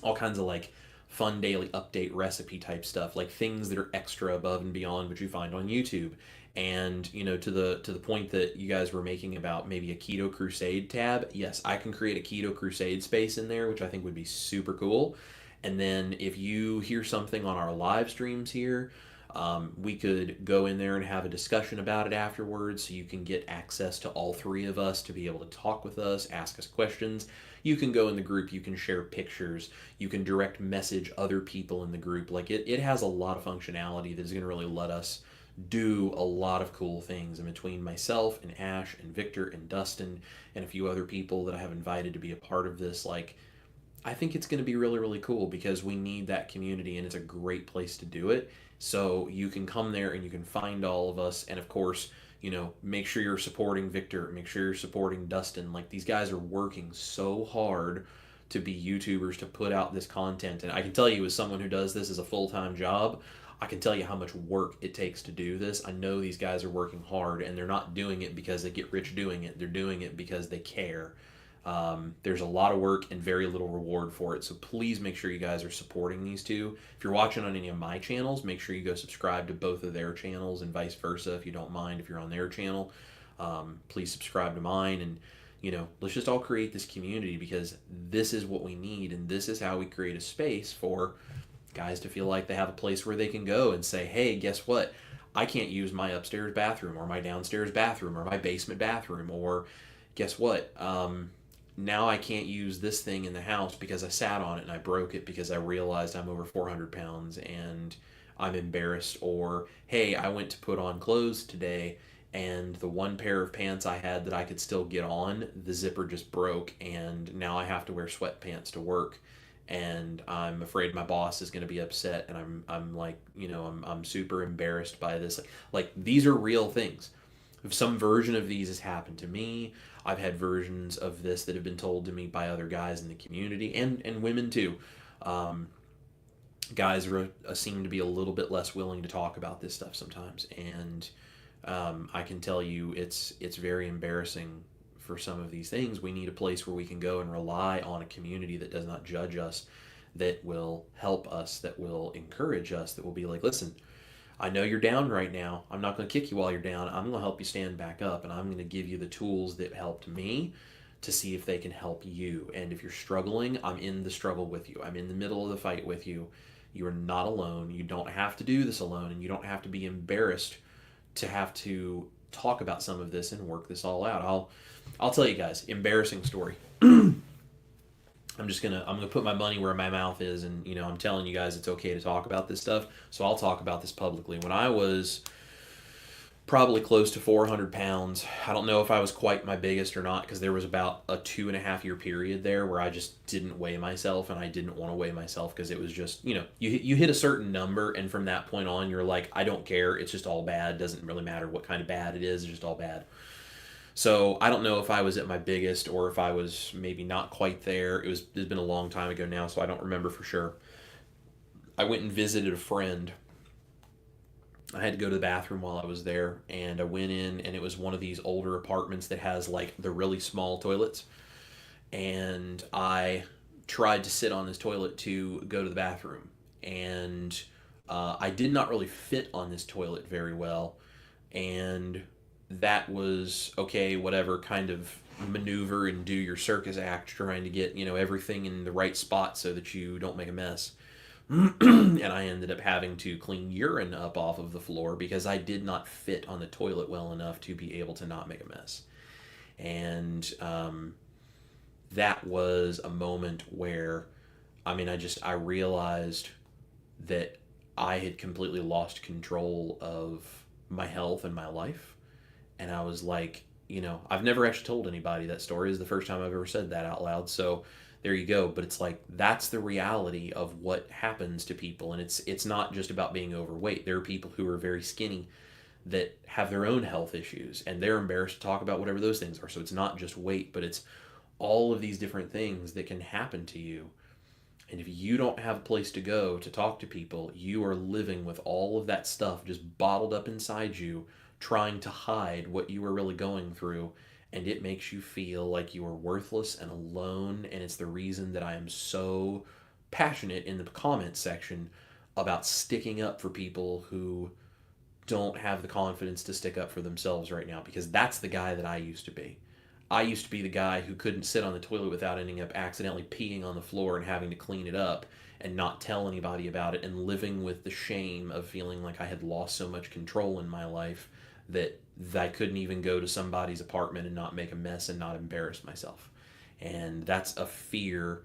C: all kinds of like fun daily update recipe type stuff, like things that are extra above and beyond what you find on YouTube. And to the point that you guys were making about maybe a Keto Crusade tab, yes, I can create a Keto Crusade space in there, which I think would be super cool. And then if you hear something on our live streams here, we could go in there and have a discussion about it afterwards, so you can get access to all three of us to be able to talk with us, ask us questions. You can go in the group, you can share pictures, you can direct message other people in the group. Like it has a lot of functionality that's going to really let us do a lot of cool things. And between myself and Ash and Victor and Dustin and a few other people that I have invited to be a part of this, like I think it's going to be really, really cool because we need that community and it's a great place to do it. So you can come there and you can find all of us. And of course, make sure you're supporting Victor, make sure you're supporting Dustin. Like these guys are working so hard to be YouTubers, to put out this content. And I can tell you, as someone who does this as a full time job, I can tell you how much work it takes to do this. I know these guys are working hard and they're not doing it because they get rich doing it, they're doing it because they care. There's a lot of work and very little reward for it. So please make sure you guys are supporting these two. If you're watching on any of my channels, make sure you go subscribe to both of their channels and vice versa. If you don't mind, if you're on their channel, please subscribe to mine. And, let's just all create this community because this is what we need. And this is how we create a space for guys to feel like they have a place where they can go and say, hey, guess what? I can't use my upstairs bathroom or my downstairs bathroom or my basement bathroom, or guess what? Now I can't use this thing in the house because I sat on it and I broke it because I realized I'm over 400 pounds and I'm embarrassed. Or, hey, I went to put on clothes today and the one pair of pants I had that I could still get on, the zipper just broke and now I have to wear sweatpants to work. And I'm afraid my boss is going to be upset, and I'm like, I'm super embarrassed by this. Like these are real things. Some version of these has happened to me. I've had versions of this that have been told to me by other guys in the community and women too. Um, Guys seem to be a little bit less willing to talk about this stuff sometimes, and I can tell you it's very embarrassing for some of these things. We need a place where we can go and rely on a community that does not judge us, that will help us, that will encourage us, that will be like, listen, I know you're down right now. I'm not going to kick you while you're down. I'm going to help you stand back up, and I'm going to give you the tools that helped me to see if they can help you. And if you're struggling, I'm in the struggle with you. I'm in the middle of the fight with you. You are not alone. You don't have to do this alone, and you don't have to be embarrassed to have to talk about some of this and work this all out. I'll tell you guys, embarrassing story. I'm gonna put my money where my mouth is, and I'm telling you guys it's okay to talk about this stuff, so I'll talk about this publicly. When I was probably close to 400 pounds, I don't know if I was quite my biggest or not, because there was about a 2.5 year period there where I just didn't weigh myself, and I didn't want to weigh myself because it was just you hit a certain number, and from that point on you're like, I don't care, it's just all bad, doesn't really matter what kind of bad it is, it's just all bad. So I don't know if I was at my biggest or if I was maybe not quite there. It's been a long time ago now, so I don't remember for sure. I went and visited a friend. I had to go to the bathroom while I was there, and I went in, and it was one of these older apartments that has like the really small toilets. And I tried to sit on this toilet to go to the bathroom, and I did not really fit on this toilet very well, and that was okay, whatever, kind of maneuver and do your circus act trying to get, everything in the right spot so that you don't make a mess. And I ended up having to clean urine up off of the floor because I did not fit on the toilet well enough to be able to not make a mess. And that was a moment where, I realized that I had completely lost control of my health and my life. And I was like, I've never actually told anybody that story. This is the first time I've ever said that out loud. So there you go. But it's like, that's the reality of what happens to people. And it's not just about being overweight. There are people who are very skinny that have their own health issues, and they're embarrassed to talk about whatever those things are. So it's not just weight, but it's all of these different things that can happen to you. And if you don't have a place to go to talk to people, you are living with all of that stuff just bottled up inside you, trying to hide what you are really going through. And it makes you feel like you are worthless and alone. And it's the reason that I am so passionate in the comment section about sticking up for people who don't have the confidence to stick up for themselves right now, because that's the guy that I used to be. I used to be the guy who couldn't sit on the toilet without ending up accidentally peeing on the floor and having to clean it up and not tell anybody about it, and living with the shame of feeling like I had lost so much control in my life that I couldn't even go to somebody's apartment and not make a mess and not embarrass myself. And that's a fear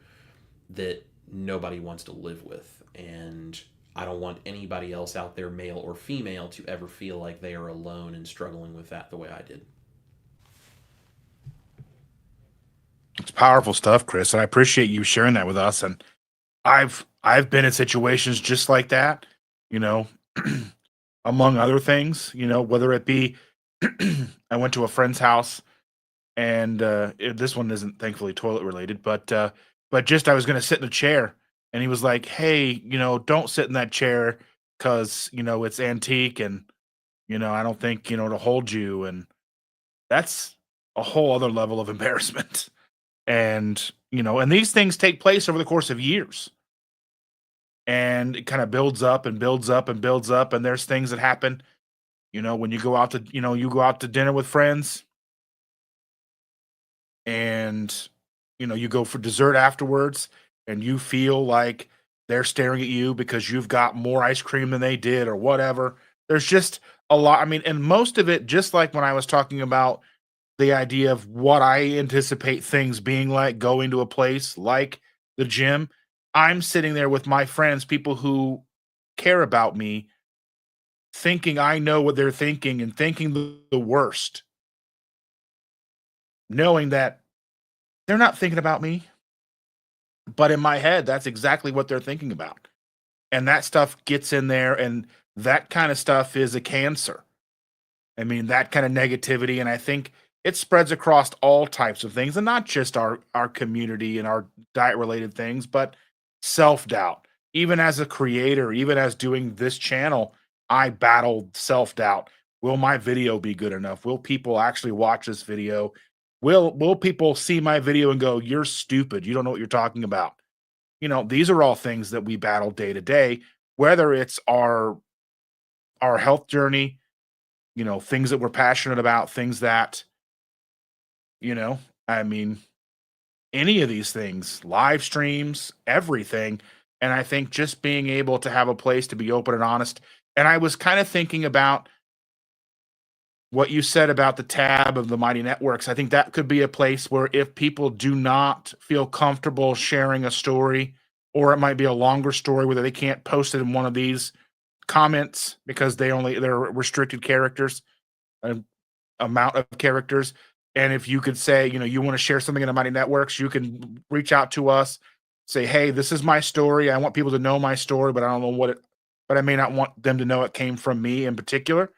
C: that nobody wants to live with. And I don't want anybody else out there, male or female, to ever feel like they are alone and struggling with that the way I did.
A: It's powerful stuff, Chris, and I appreciate you sharing that with us. And I've been in situations just like that, you know, among other things, whether it be I went to a friend's house, and this one isn't thankfully toilet related, but just I was going to sit in a chair, and he was like, "Hey, don't sit in that chair because it's antique, and I don't think to hold you." And that's a whole other level of embarrassment. And and these things take place over the course of years, and it kind of builds up and builds up and builds up. And there's things that happen, when you go out to dinner with friends, and you go for dessert afterwards, and you feel like they're staring at you because you've got more ice cream than they did or whatever. There's just a lot. I mean, and most of it, just like when I was talking about the idea of what I anticipate things being like going to a place like the gym, I'm sitting there with my friends, people who care about me, thinking I know what they're thinking and thinking the worst, knowing that they're not thinking about me. But in my head, that's exactly what they're thinking about. And that stuff gets in there, and that kind of stuff is a cancer. I mean, that kind of negativity, and I think it spreads across all types of things, and not just our community and our diet related things, but self-doubt. Even as a creator, even as doing this channel, I battled self-doubt. Will my video be good enough? Will people actually watch this video? Will people see my video and go, "You're stupid. You don't know what you're talking about"? These are all things that we battle day to day, whether it's our health journey, things that we're passionate about, things that, you know, I mean, any of these things, live streams, everything. And I think just being able to have a place to be open and honest. And I was kind of thinking about what you said about the tab of the Mighty Networks. I think that could be a place where if people do not feel comfortable sharing a story, or it might be a longer story where they can't post it in one of these comments because they're restricted characters, an amount of characters. And if you could say, you want to share something in the Mighty Networks, you can reach out to us, say, "Hey, this is my story. I want people to know my story, but I don't know but I may not want them to know it came from me in particular."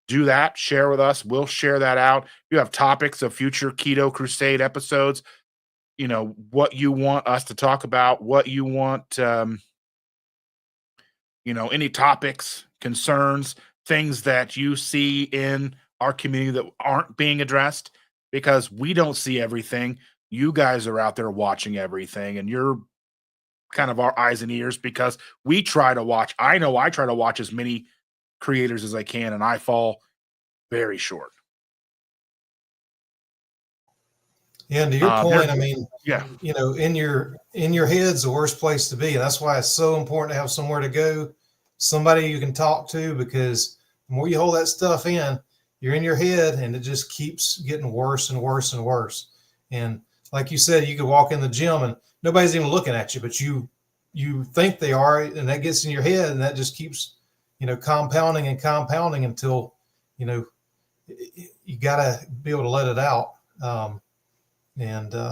A: Do that, share with us. We'll share that out. You have topics of future Keto Crusade episodes, what you want us to talk about, what you want, any topics, concerns, things that you see in our community that aren't being addressed, because we don't see everything. you guys are out there watching everything, and you're kind of our eyes and ears because we try to watch. I know I try to watch as many creators as I can, and I fall very short.
B: Yeah, and to your
A: There,
B: point, I mean,
A: yeah,
B: in your head's the worst place to be, and that's why it's so important to have somewhere to go, somebody you can talk to, because the more you hold that stuff in, you're in your head, and it just keeps getting worse and worse and worse. And like you said, you could walk in the gym and nobody's even looking at you, but you think they are, and that gets in your head, and that just keeps compounding and compounding until you got to be able to let it out.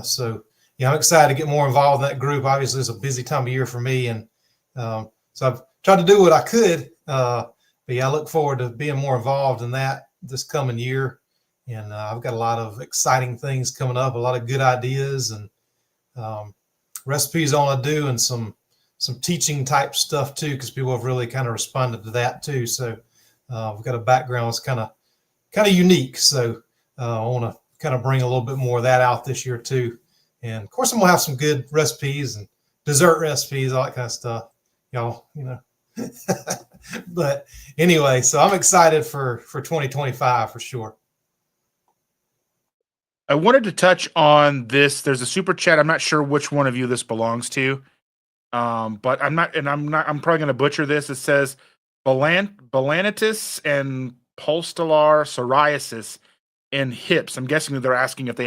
B: So, I'm excited to get more involved in that group. Obviously, it's a busy time of year for me, and so I've tried to do what I could. But I look forward to being more involved in that this coming year. And I've got a lot of exciting things coming up, a lot of good ideas, and recipes I want to do, and some teaching type stuff too, because people have really kind of responded to that too. So we've got a background that's kind of unique. So I want to kind of bring a little bit more of that out this year too. And of course, I'm gonna have some good recipes and dessert recipes, all that kind of stuff, y'all. But anyway, so I'm excited for 2025 for sure.
A: I wanted to touch on this. There's a super chat. I'm not sure which one of you this belongs to, but I'm probably going to butcher this. It says balanitis and pustular psoriasis in hips. I'm guessing that they're asking if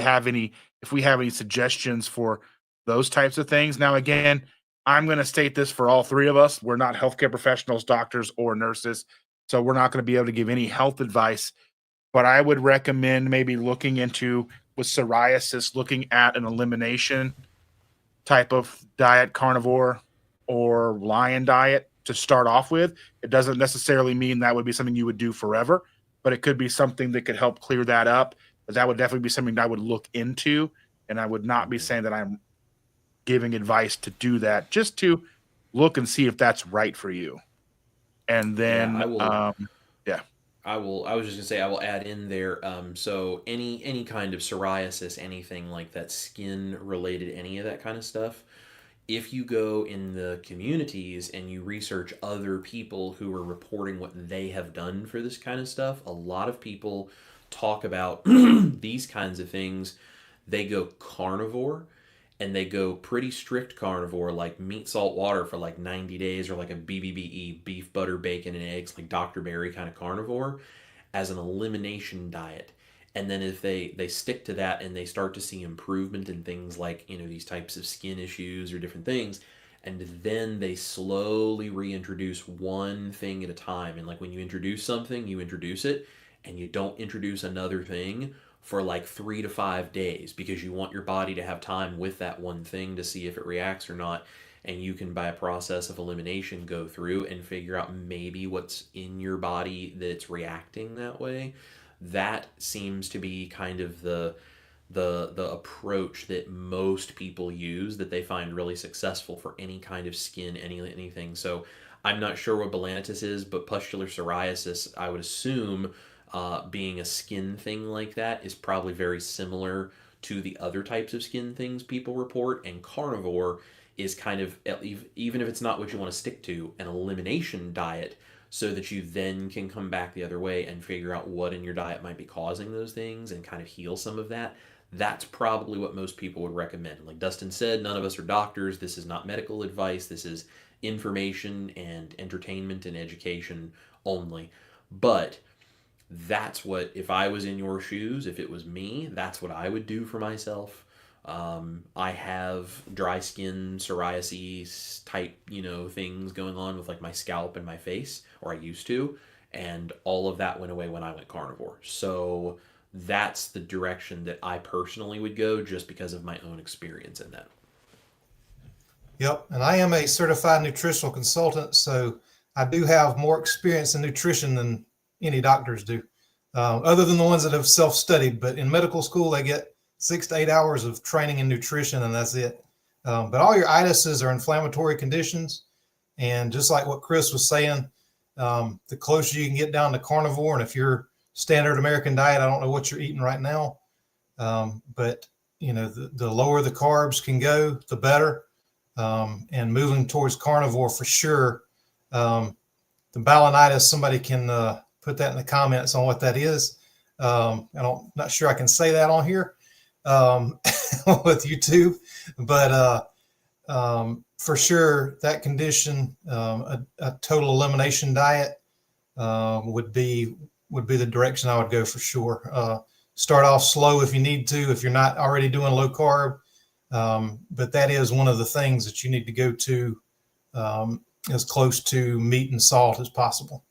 A: we have any suggestions for those types of things. Now, again, I'm going to state this for all three of us. We're not healthcare professionals, doctors, or nurses, so we're not going to be able to give any health advice. But I would recommend maybe looking into, with psoriasis, looking at an elimination type of diet, carnivore or lion diet to start off with. It doesn't necessarily mean that would be something you would do forever, but it could be something that could help clear that up. But that would definitely be something that I would look into. And I would not be saying that I'm giving advice to do that, just to look and see if that's right for you. And
C: Yeah,
A: then,
C: I will.
A: yeah.
C: I will. I was just gonna say I will add in there. So any kind of psoriasis, anything like that, skin related, any of that kind of stuff. If you go in the communities and you research other people who are reporting what they have done for this kind of stuff, a lot of people talk about these kinds of things. They go carnivore, and they go pretty strict carnivore, like meat, salt, water for like 90 days, or like a BBBE, beef, butter, bacon, and eggs, like Dr. Berry kind of carnivore, as an elimination diet. And then if they stick to that and they start to see improvement in things like these types of skin issues or different things, and then they slowly reintroduce one thing at a time. And like when you introduce something, you introduce it, and you don't introduce another thing for like 3 to 5 days, because you want your body to have time with that one thing to see if it reacts or not. And you can, by a process of elimination, go through and figure out maybe what's in your body that's reacting that way. That seems to be kind of the approach that most people use, that they find really successful for any kind of skin, anything. So I'm not sure what balanitis is, but pustular psoriasis, I would assume, being a skin thing like that, is probably very similar to the other types of skin things people report. And carnivore is kind of, even if it's not what you want to stick to, an elimination diet, so that you then can come back the other way and figure out what in your diet might be causing those things and kind of heal some of that. That's probably what most people would recommend. Like Dustin said, none of us are doctors. This is not medical advice. This is information and entertainment and education only. But that's what, if I was in your shoes, if it was me, that's what I would do for myself. I have dry skin, psoriasis type, things going on with like my scalp and my face, or I used to, and all of that went away when I went carnivore. So that's the direction that I personally would go, just because of my own experience in that.
B: Yep. And I am a certified nutritional consultant, so I do have more experience in nutrition than any doctors do, other than the ones that have self-studied. But in medical school, they get 6 to 8 hours of training in nutrition, and that's it. But all your itises are inflammatory conditions. And just like what Chris was saying, the closer you can get down to carnivore, and if you're standard American diet, I don't know what you're eating right now, but the lower the carbs can go, the better. And moving towards carnivore for sure. The balanitis, somebody can put that in the comments on what that is. Not sure I can say that on here with YouTube, but for sure that condition, a total elimination diet would be the direction I would go for sure. Start off slow if you need to, if you're not already doing low carb. But that is one of the things that you need to go to as close to meat and salt as possible.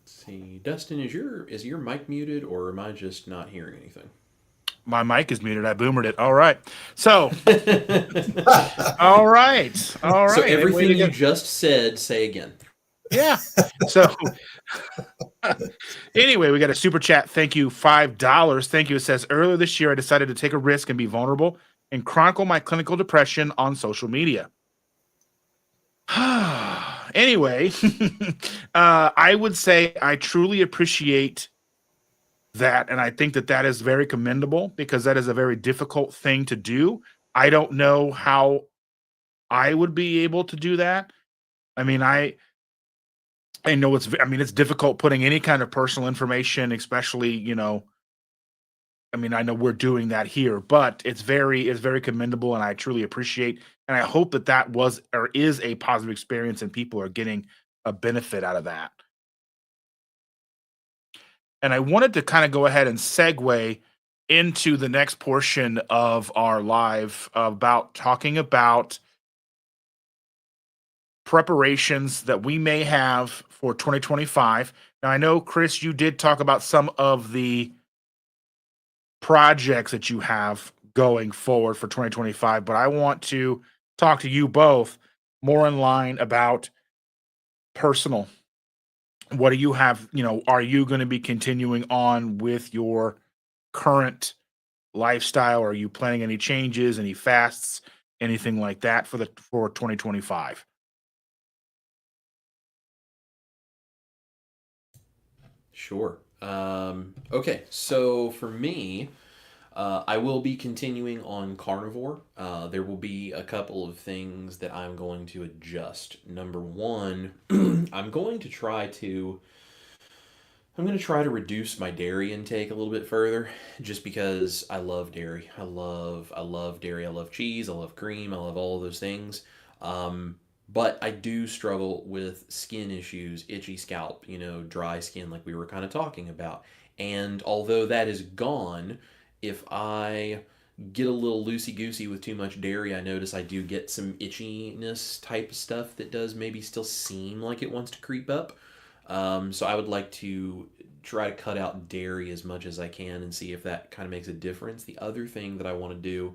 C: See, Dustin, is your mic muted, or am I just not hearing anything?
A: My mic is muted. I boomered it. All right. So, all right. All right.
C: So everything you just said, say again.
A: Yeah. So, anyway, we got a super chat. Thank you. $5. Thank you. It says, earlier this year, I decided to take a risk and be vulnerable and chronicle my clinical depression on social media. Anyway, I would say I truly appreciate that. And I think that that is very commendable because that is a very difficult thing to do. I don't know how I would be able to do that. I mean, I know it's difficult putting any kind of personal information, especially, I know we're doing that here, but it's very commendable and I truly appreciate, and I hope that that was or is a positive experience and people are getting a benefit out of that. And I wanted to kind of go ahead and segue into the next portion of our live about talking about preparations that we may have for 2025. Now, I know, Chris, you did talk about some of the projects that you have going forward for 2025, but I want to talk to you both more in line about personal. What do you have? Are you going to be continuing on with your current lifestyle? Are you planning any changes, any fasts, anything like that for 2025?
C: Sure. Okay, so for me, I will be continuing on carnivore. There will be a couple of things that I'm going to adjust. Number one, I'm going to try to reduce my dairy intake a little bit further, just because I love dairy. I love dairy. I love cheese. I love cream. I love all of those things. But I do struggle with skin issues, itchy scalp, dry skin, like we were kind of talking about. And although that is gone, if I get a little loosey goosey with too much dairy, I notice I do get some itchiness type of stuff that does maybe still seem like it wants to creep up. So I would like to try to cut out dairy as much as I can and see if that kind of makes a difference. The other thing that I want to do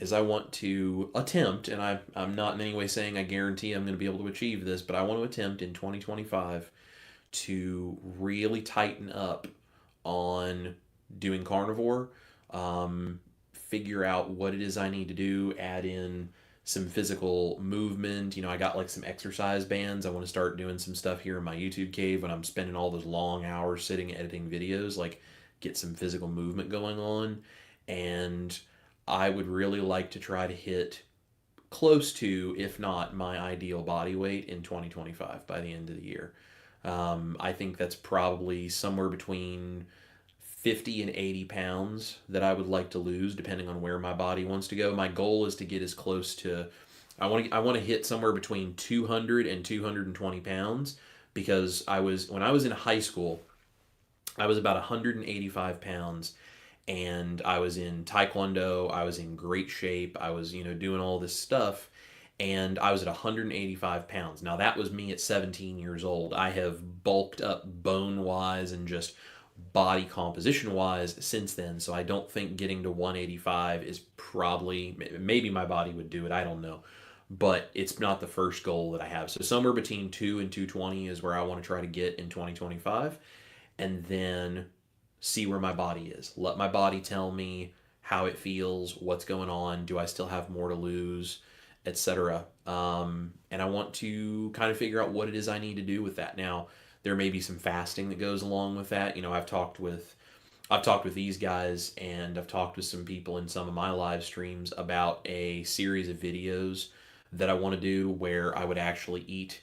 C: is I want to attempt, and I'm not in any way saying I guarantee I'm going to be able to achieve this, but I want to attempt in 2025 to really tighten up on doing carnivore, figure out what it is I need to do, add in some physical movement. I got like some exercise bands. I want to start doing some stuff here in my YouTube cave when I'm spending all those long hours sitting editing videos, like get some physical movement going on. And I would really like to try to hit close to, if not my ideal body weight in 2025 by the end of the year. I think that's probably somewhere between 50 and 80 pounds that I would like to lose, depending on where my body wants to go. My goal is to get as close to, I want to hit somewhere between 200 and 220 pounds, because when I was in high school, I was about 185 pounds, and I was in taekwondo. I was in great shape. I was, doing all this stuff, and I was at 185 pounds. Now, that was me at 17 years old. I have bulked up bone wise and just body composition wise since then. So I don't think getting to 185 is probably, maybe my body would do it. I don't know. But it's not the first goal that I have. So somewhere between 2 and 220 is where I want to try to get in 2025. And then see where my body is. Let my body tell me how it feels, what's going on, do I still have more to lose, etc. And I want to kind of figure out what it is I need to do with that. Now, there may be some fasting that goes along with that. You know, I've talked with these guys, and I've talked with some people in some of my live streams about a series of videos that I want to do where I would actually eat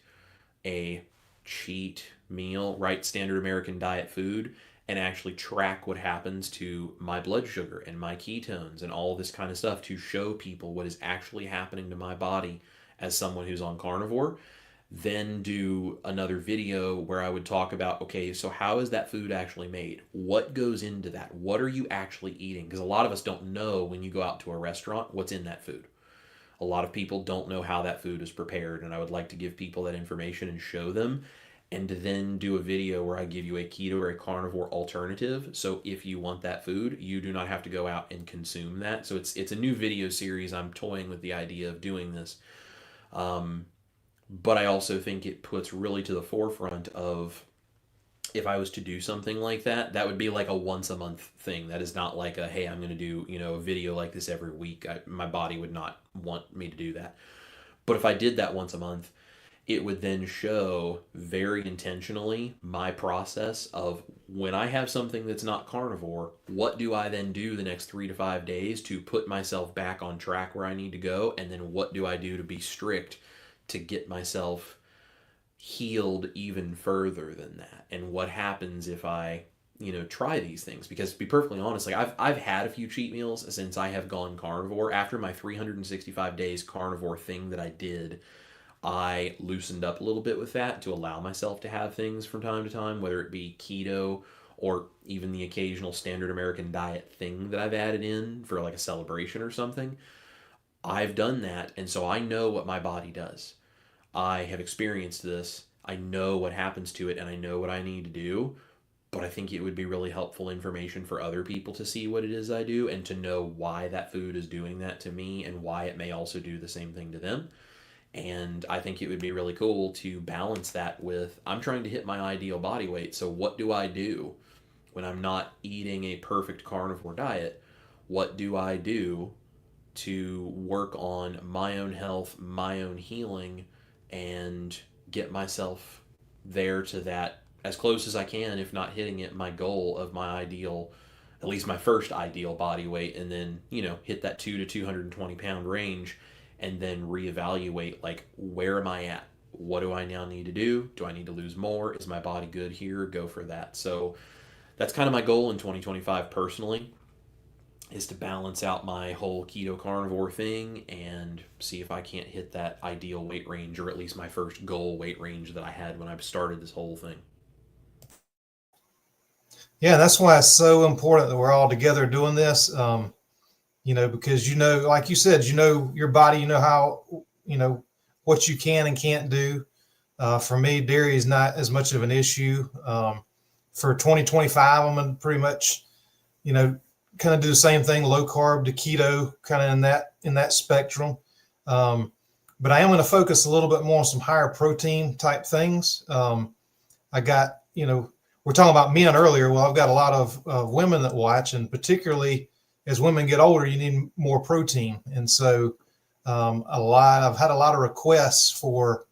C: a cheat meal, right? Standard American diet food, and actually track what happens to my blood sugar and my ketones and all this kind of stuff to show people what is actually happening to my body as someone who's on carnivore. Then do another video where I would talk about, okay, so how is that food actually made? What goes into that? What are you actually eating? Because a lot of us don't know when you go out to a restaurant what's in that food. A lot of people don't know how that food is prepared, and I would like to give people that information and show them, and to then do a video where I give you a keto or a carnivore alternative. So if you want that food, you do not have to go out and consume that. So it's a new video series. I'm toying with the idea of doing this. But I also think it puts really to the forefront of, if I was to do something like that, that would be like a once a month thing. That is not like a, hey, I'm going to do, a video like this every week. My body would not want me to do that. But if I did that once a month, it would then show very intentionally my process of, when I have something that's not carnivore, what do I then do the next 3 to 5 days to put myself back on track where I need to go? And then what do I do to be strict to get myself healed even further than that? And what happens if I try these things? Because to be perfectly honest, like I've had a few cheat meals since I have gone carnivore. After my 365 days carnivore thing that I did, I loosened up a little bit with that to allow myself to have things from time to time, whether it be keto or even the occasional standard American diet thing that I've added in for like a celebration or something. I've done that, and so I know what my body does. I have experienced this. I know what happens to it, and I know what I need to do. But I think it would be really helpful information for other people to see what it is I do and to know why that food is doing that to me and why it may also do the same thing to them. And I think it would be really cool to balance that with, I'm trying to hit my ideal body weight. So what do I do when I'm not eating a perfect carnivore diet? What do I do to work on my own health, my own healing, and get myself there to that, as close as I can, if not hitting it, my goal of my ideal, at least my first ideal body weight, and then, hit that 2 to 220 pound range, and then reevaluate, like, where am I at? What do I now need to do? Do I need to lose more? Is my body good here? Go for that. So that's kind of my goal in 2025 personally, is to balance out my whole keto carnivore thing and see if I can't hit that ideal weight range, or at least my first goal weight range that I had when I started this whole thing.
B: Yeah, that's why it's so important that we're all together doing this. Because, like you said, your body, how, what you can and can't do. For me, dairy is not as much of an issue. For 2025, I'm going to pretty much, kind of do the same thing, low carb to keto, kind of in that spectrum. But I am going to focus a little bit more on some higher protein type things. I got, we're talking about men earlier. Well, I've got a lot of women that watch, and particularly as women get older, you need more protein. And so I've had a lot of requests for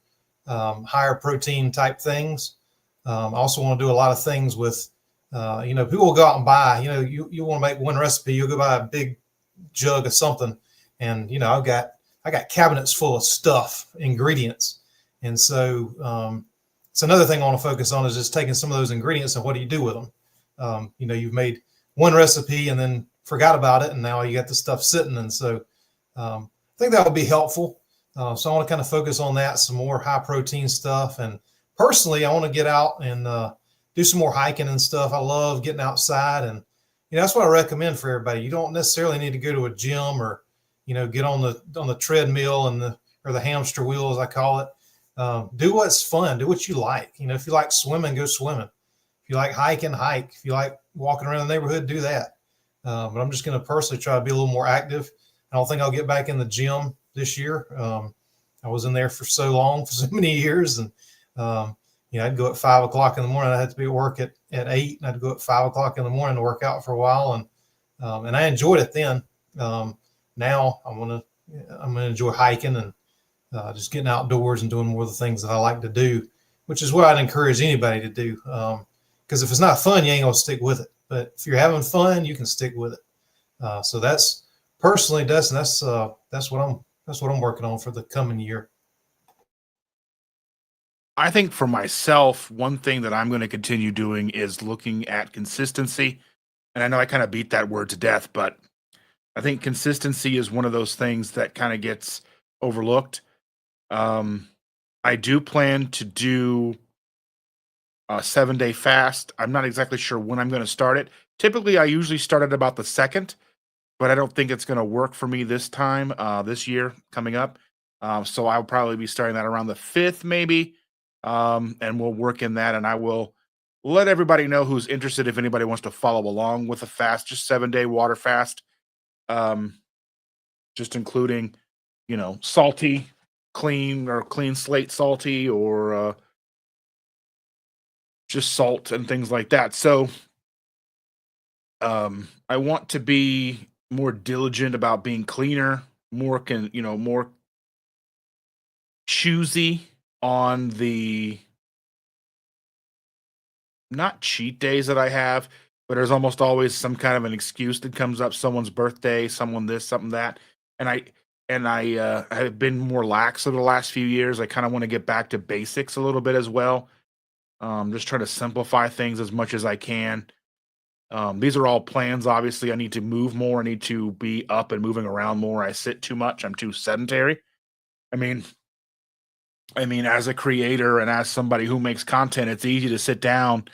B: higher protein type things. I also want to do a lot of things with, people will go out and buy, you want to make one recipe, you'll go buy a big jug of something. And, I got cabinets full of stuff, ingredients. And so it's another thing I want to focus on is just taking some of those ingredients and what do you do with them? You've made one recipe and then forgot about it, and now you got the stuff sitting. And so I think that would be helpful. So I want to kind of focus on that, some more high protein stuff. And personally, I want to get out and do some more hiking and stuff. I love getting outside, and that's what I recommend for everybody. You don't necessarily need to go to a gym or get on the treadmill and or the hamster wheel, as I call it. Do what's fun. Do what you like. If you like swimming, go swimming. If you like hiking, hike. If you like walking around the neighborhood, do that. But I'm just going to personally try to be a little more active. I don't think I'll get back in the gym this year. I was in there for so long, for so many years, and I'd go at 5 o'clock in the morning. I had to be at work at 8, and I'd go at 5 o'clock in the morning to work out for a while, and I enjoyed it then. Now I'm gonna enjoy hiking and just getting outdoors and doing more of the things that I like to do, which is what I'd encourage anybody to do. Because if it's not fun, you ain't gonna stick with it. But if you're having fun, you can stick with it. So that's personally, Dustin. That's what I'm working on for the coming year.
A: I think for myself, one thing that I'm going to continue doing is looking at consistency. And I know I kind of beat that word to death, but I think consistency is one of those things that kind of gets overlooked. I do plan to do a 7-day fast. I'm not exactly sure when I'm going to start it. Typically, I usually start at about the second, but I don't think it's going to work for me this time, this year coming up. So I'll probably be starting that around the 5th, maybe. And we'll work in that, and I will let everybody know who's interested if anybody wants to follow along with a fast, just 7-day water fast. Just including, salty, clean slate salty, or just salt and things like that. So I want to be more diligent about being cleaner, more choosy on the not cheat days that I have, but there's almost always some kind of an excuse that comes up, someone's birthday, someone this, something that. And I have been more lax over the last few years. I kind of want to get back to basics a little bit as well. Just try to simplify things as much as I can. These are all plans. Obviously, I need to move more. I need to be up and moving around more. I sit too much. I'm too sedentary. I mean, as a creator and as somebody who makes content, it's easy to sit down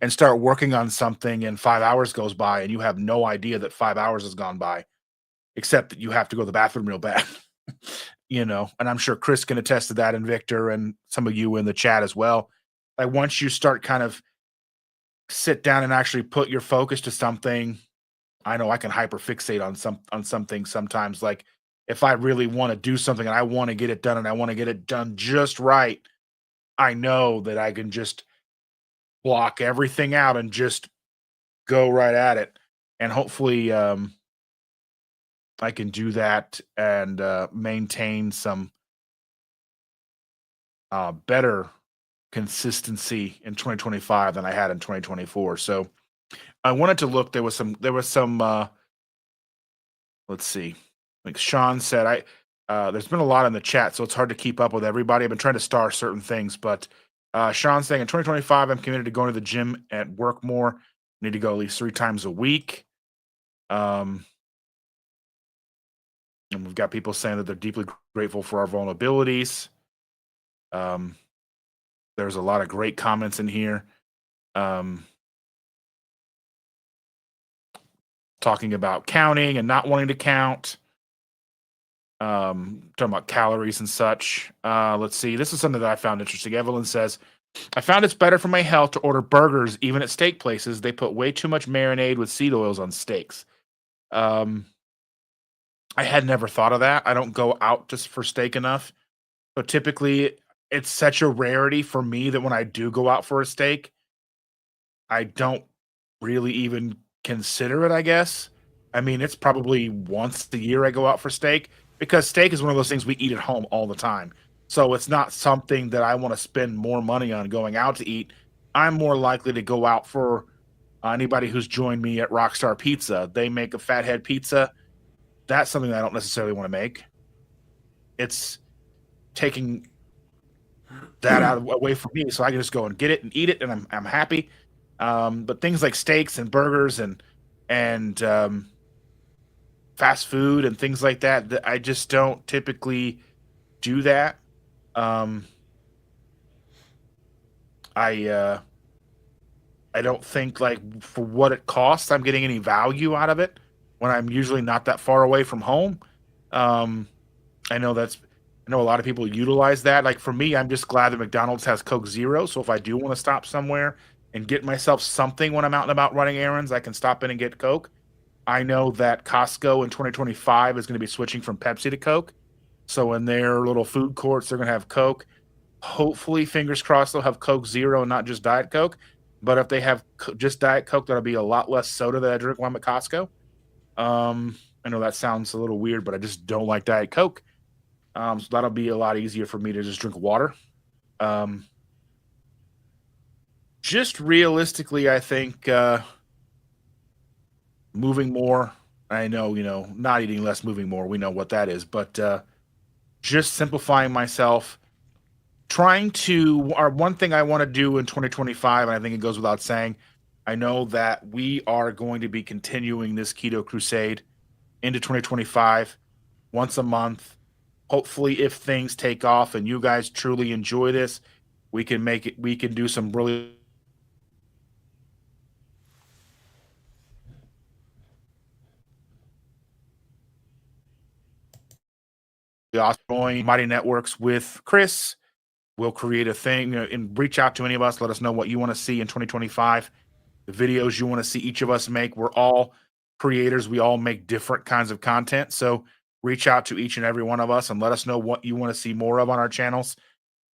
A: and start working on something, and 5 hours goes by, and you have no idea that 5 hours has gone by, except that you have to go to the bathroom real bad. And I'm sure Chris can attest to that, and Victor, and some of you in the chat as well. Like, once you start kind of sit down and actually put your focus to something, I know I can hyperfixate on something sometimes. Like, if I really want to do something and I want to get it done and I want to get it done just right, I know that I can just block everything out and just go right at it. And hopefully I can do that and maintain some better consistency in 2025 than I had in 2024. So I wanted to look. There was some. Let's see. Like Sean said, there's been a lot in the chat, so it's hard to keep up with everybody. I've been trying to star certain things, but Sean saying in 2025, I'm committed to going to the gym at work more. Need to go at least 3 times a week. And we've got people saying that they're deeply grateful for our vulnerabilities. There's a lot of great comments in here. Talking about counting and not wanting to count. Talking about calories and such. Let's see. This is something that I found interesting. Evelyn says, I found it's better for my health to order burgers, even at steak places. They put way too much marinade with seed oils on steaks. I had never thought of that. I don't go out just for steak enough. So typically, it's such a rarity for me that when I do go out for a steak, I don't really even consider it, I guess. I mean, it's probably once a year I go out for steak, because steak is one of those things we eat at home all the time. So it's not something that I want to spend more money on going out to eat. I'm more likely to go out for anybody who's joined me at Rockstar Pizza. They make a fathead pizza. That's something that I don't necessarily want to make. It's taking that away from me, so I can just go and get it and eat it, and I'm happy. But things like steaks and burgers and fast food and things like that, I just don't typically do that. I don't think, like, for what it costs, I'm getting any value out of it when I'm usually not that far away from home. I know a lot of people utilize that. Like, for me, I'm just glad that McDonald's has Coke Zero. So if I do want to stop somewhere and get myself something when I'm out and about running errands. I can stop in and get Coke. I know that Costco in 2025 is going to be switching from Pepsi to Coke. So in their little food courts, they're going to have Coke. Hopefully, fingers crossed, they'll have Coke Zero and not just Diet Coke. But if they have just Diet Coke, that'll be a lot less soda that I drink when I'm at Costco. I know that sounds a little weird, but I just don't like Diet Coke. So that'll be a lot easier for me to just drink water. Um, just realistically, I think moving more. I know, not eating less, moving more. We know what that is, but just simplifying myself. Trying to, or one thing I want to do in 2025, and I think it goes without saying, I know that we are going to be continuing this Keto Crusade into 2025 once a month. Hopefully, if things take off and you guys truly enjoy this, we can do some really awesome Mighty Networks with Chris. We'll create a thing, and reach out to any of us. Let us know what you want to see in 2025, the videos you want to see each of us make. We're all creators. We all make different kinds of content. So reach out to each and every one of us and let us know what you want to see more of on our channels.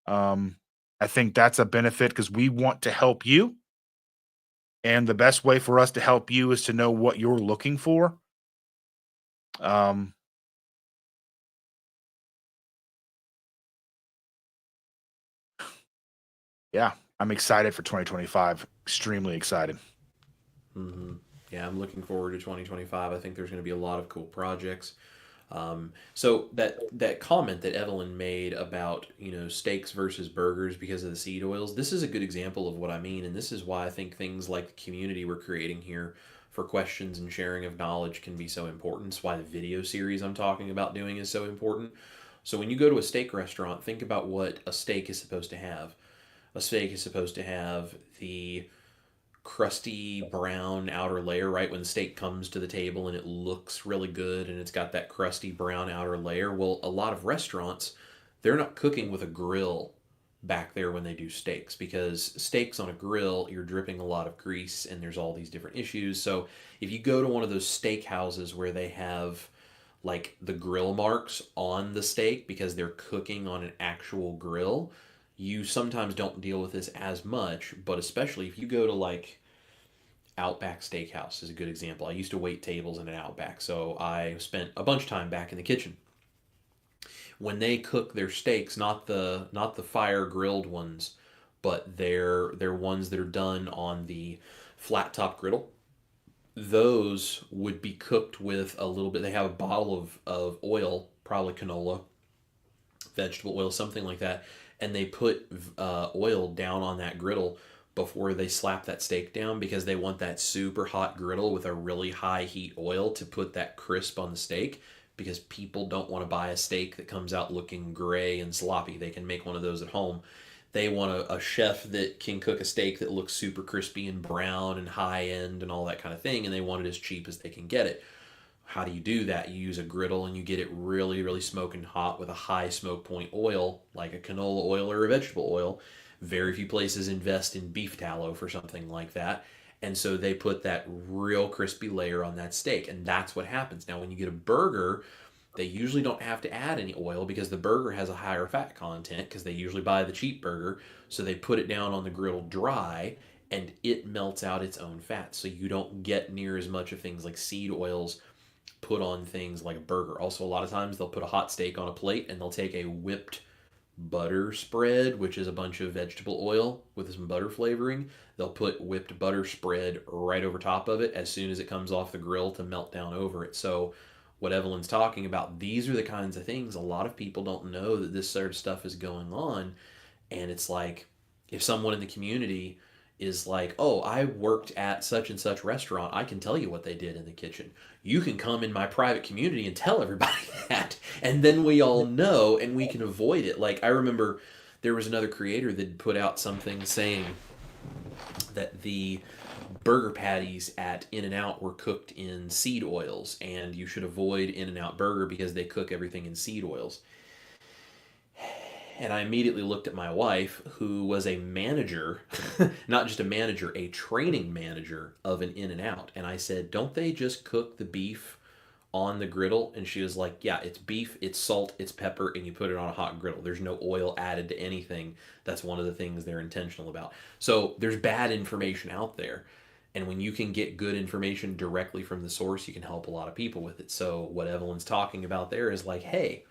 A: I think that's a benefit because we want to help you. And the best way for us to help you is to know what you're looking for. Um, yeah, I'm excited for 2025. Extremely excited.
C: Mm-hmm. Yeah, I'm looking forward to 2025. I think there's going to be a lot of cool projects. So that comment that Evelyn made about steaks versus burgers because of the seed oils, this is a good example of what I mean, and this is why I think things like the community we're creating here for questions and sharing of knowledge can be so important. It's why the video series I'm talking about doing is so important. So when you go to a steak restaurant, think about what a steak is supposed to have. A steak is supposed to have the crusty brown outer layer, right? When the steak comes to the table and it looks really good and it's got that crusty brown outer layer. Well, a lot of restaurants, they're not cooking with a grill back there when they do steaks, because steaks on a grill, you're dripping a lot of grease and there's all these different issues. So if you go to one of those steak houses where they have like the grill marks on the steak because they're cooking on an actual grill, you sometimes don't deal with this as much. But especially if you go to like Outback Steakhouse is a good example. I used to wait tables in an Outback, so I spent a bunch of time back in the kitchen. When they cook their steaks, not the fire grilled ones, but they're ones that are done on the flat top griddle. Those would be cooked with a little bit. They have a bottle of oil, probably canola, vegetable oil, something like that, and they put oil down on that griddle before they slap that steak down, because they want that super hot griddle with a really high heat oil to put that crisp on the steak, because people don't want to buy a steak that comes out looking gray and sloppy. They can make one of those at home. They want a chef that can cook a steak that looks super crispy and brown and high end and all that kind of thing, and they want it as cheap as they can get it. How do you do that? You use a griddle and you get it really, really smoking hot with a high smoke point oil, like a canola oil or a vegetable oil. Very few places invest in beef tallow for something like that. And so they put that real crispy layer on that steak. And that's what happens. Now, when you get a burger, they usually don't have to add any oil because the burger has a higher fat content, because they usually buy the cheap burger. So they put it down on the griddle dry and it melts out its own fat. So you don't get near as much of things like seed oils put on things like a burger. Also, a lot of times they'll put a hot steak on a plate and they'll take a whipped butter spread, which is a bunch of vegetable oil with some butter flavoring. They'll put whipped butter spread right over top of it as soon as it comes off the grill to melt down over it. So, what Evelyn's talking about, these are the kinds of things a lot of people don't know that this sort of stuff is going on. And it's like, if someone in the community is like, oh, I worked at such and such restaurant, I can tell you what they did in the kitchen. You can come in my private community and tell everybody that. And then we all know and we can avoid it. Like, I remember there was another creator that put out something saying that the burger patties at In-N-Out were cooked in seed oils, and you should avoid In-N-Out Burger because they cook everything in seed oils. And I immediately looked at my wife, who was a manager, not just a manager, a training manager of an In-N-Out. And I said, don't they just cook the beef on the griddle? And she was like, yeah, it's beef, it's salt, it's pepper, and you put it on a hot griddle. There's no oil added to anything. That's one of the things they're intentional about. So there's bad information out there. And when you can get good information directly from the source, you can help a lot of people with it. So what Evelyn's talking about there is like, hey,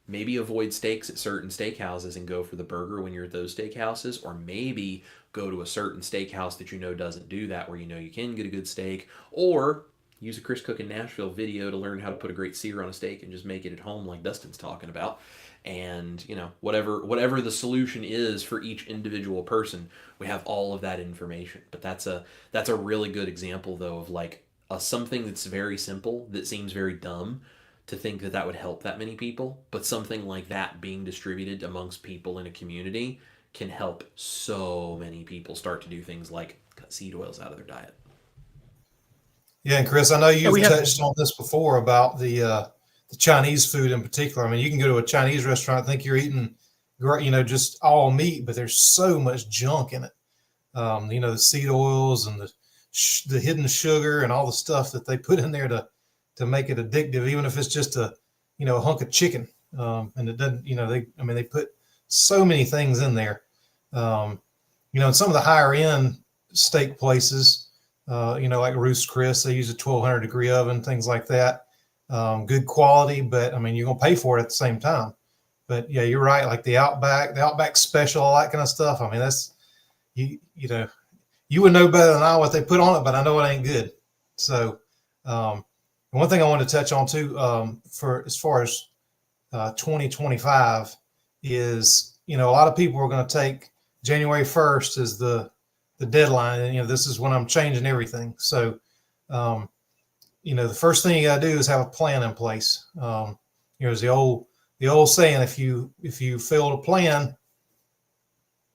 C: maybe avoid steaks at certain steakhouses and go for the burger when you're at those steakhouses, or maybe go to a certain steakhouse that you know doesn't do that, where you know you can get a good steak, or use a Chris Cook in Nashville video to learn how to put a great sear on a steak and just make it at home like Dustin's talking about. And whatever the solution is for each individual person, we have all of that information. But that's a really good example though of like something that's very simple that seems very dumb to think that would help that many people, but something like that being distributed amongst people in a community can help so many people start to do things like cut seed oils out of their diet.
B: Yeah, and Chris, I know you've
A: we have-
B: touched on this before about the Chinese food in particular. I mean, you can go to a Chinese restaurant, think you're eating, just all meat, but there's so much junk in it. The seed oils and the hidden sugar and all the stuff that they put in there to make it addictive, even if it's just a hunk of chicken. And it doesn't, they put so many things in there. In some of the higher end steak places, like Roost Chris, they use a 1200 degree oven, things like that. Good quality, but I mean, you're going to pay for it at the same time. But yeah, you're right. Like the Outback special, all that kind of stuff. I mean, that's, you would know better than I what they put on it, but I know it ain't good. So, one thing I want to touch on too, for as far as 2025 is, a lot of people are going to take January 1st as the deadline, and this is when I'm changing everything. So, the first thing you got to do is have a plan in place. As the old saying, if you fail to plan,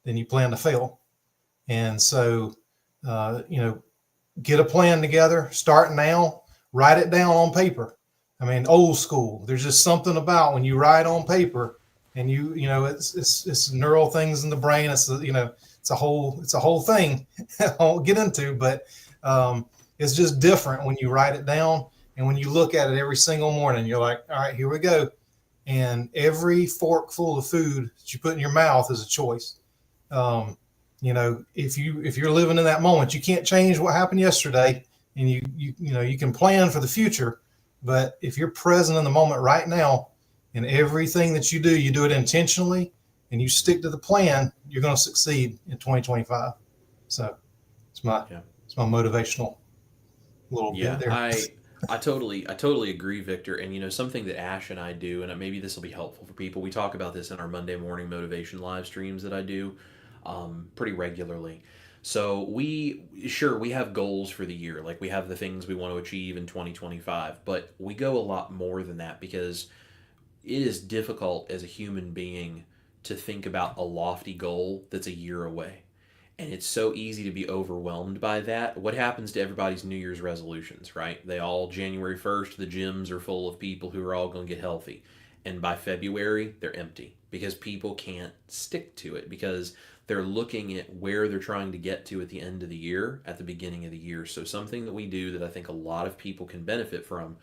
B: then you plan to fail. And so, get a plan together, start now, write it down on paper. I mean, old school. There's just something about when you write on paper and it's neural things in the brain. It's a whole thing I won't get into, but it's just different when you write it down and when you look at it every single morning. You're like, all right, here we go. And every fork full of food that you put in your mouth is a choice. If you're living in that moment, you can't change what happened yesterday, and you can plan for the future. But if you're present in the moment right now, and everything that you do it intentionally, and you stick to the plan, you're going to succeed in 2025. So it's my motivational little bit there.
C: I totally agree, Victor. And something that Ash and I do, and maybe this will be helpful for people. We talk about this in our Monday morning motivation live streams that I do pretty regularly. So we have goals for the year, like we have the things we want to achieve in 2025, but we go a lot more than that because it is difficult as a human being to think about a lofty goal that's a year away. And it's so easy to be overwhelmed by that. What happens to everybody's New Year's resolutions, right? They all, January 1st, the gyms are full of people who are all going to get healthy. And by February, they're empty because people can't stick to it because they're looking at where they're trying to get to at the end of the year, at the beginning of the year. So something that we do that I think a lot of people can benefit from,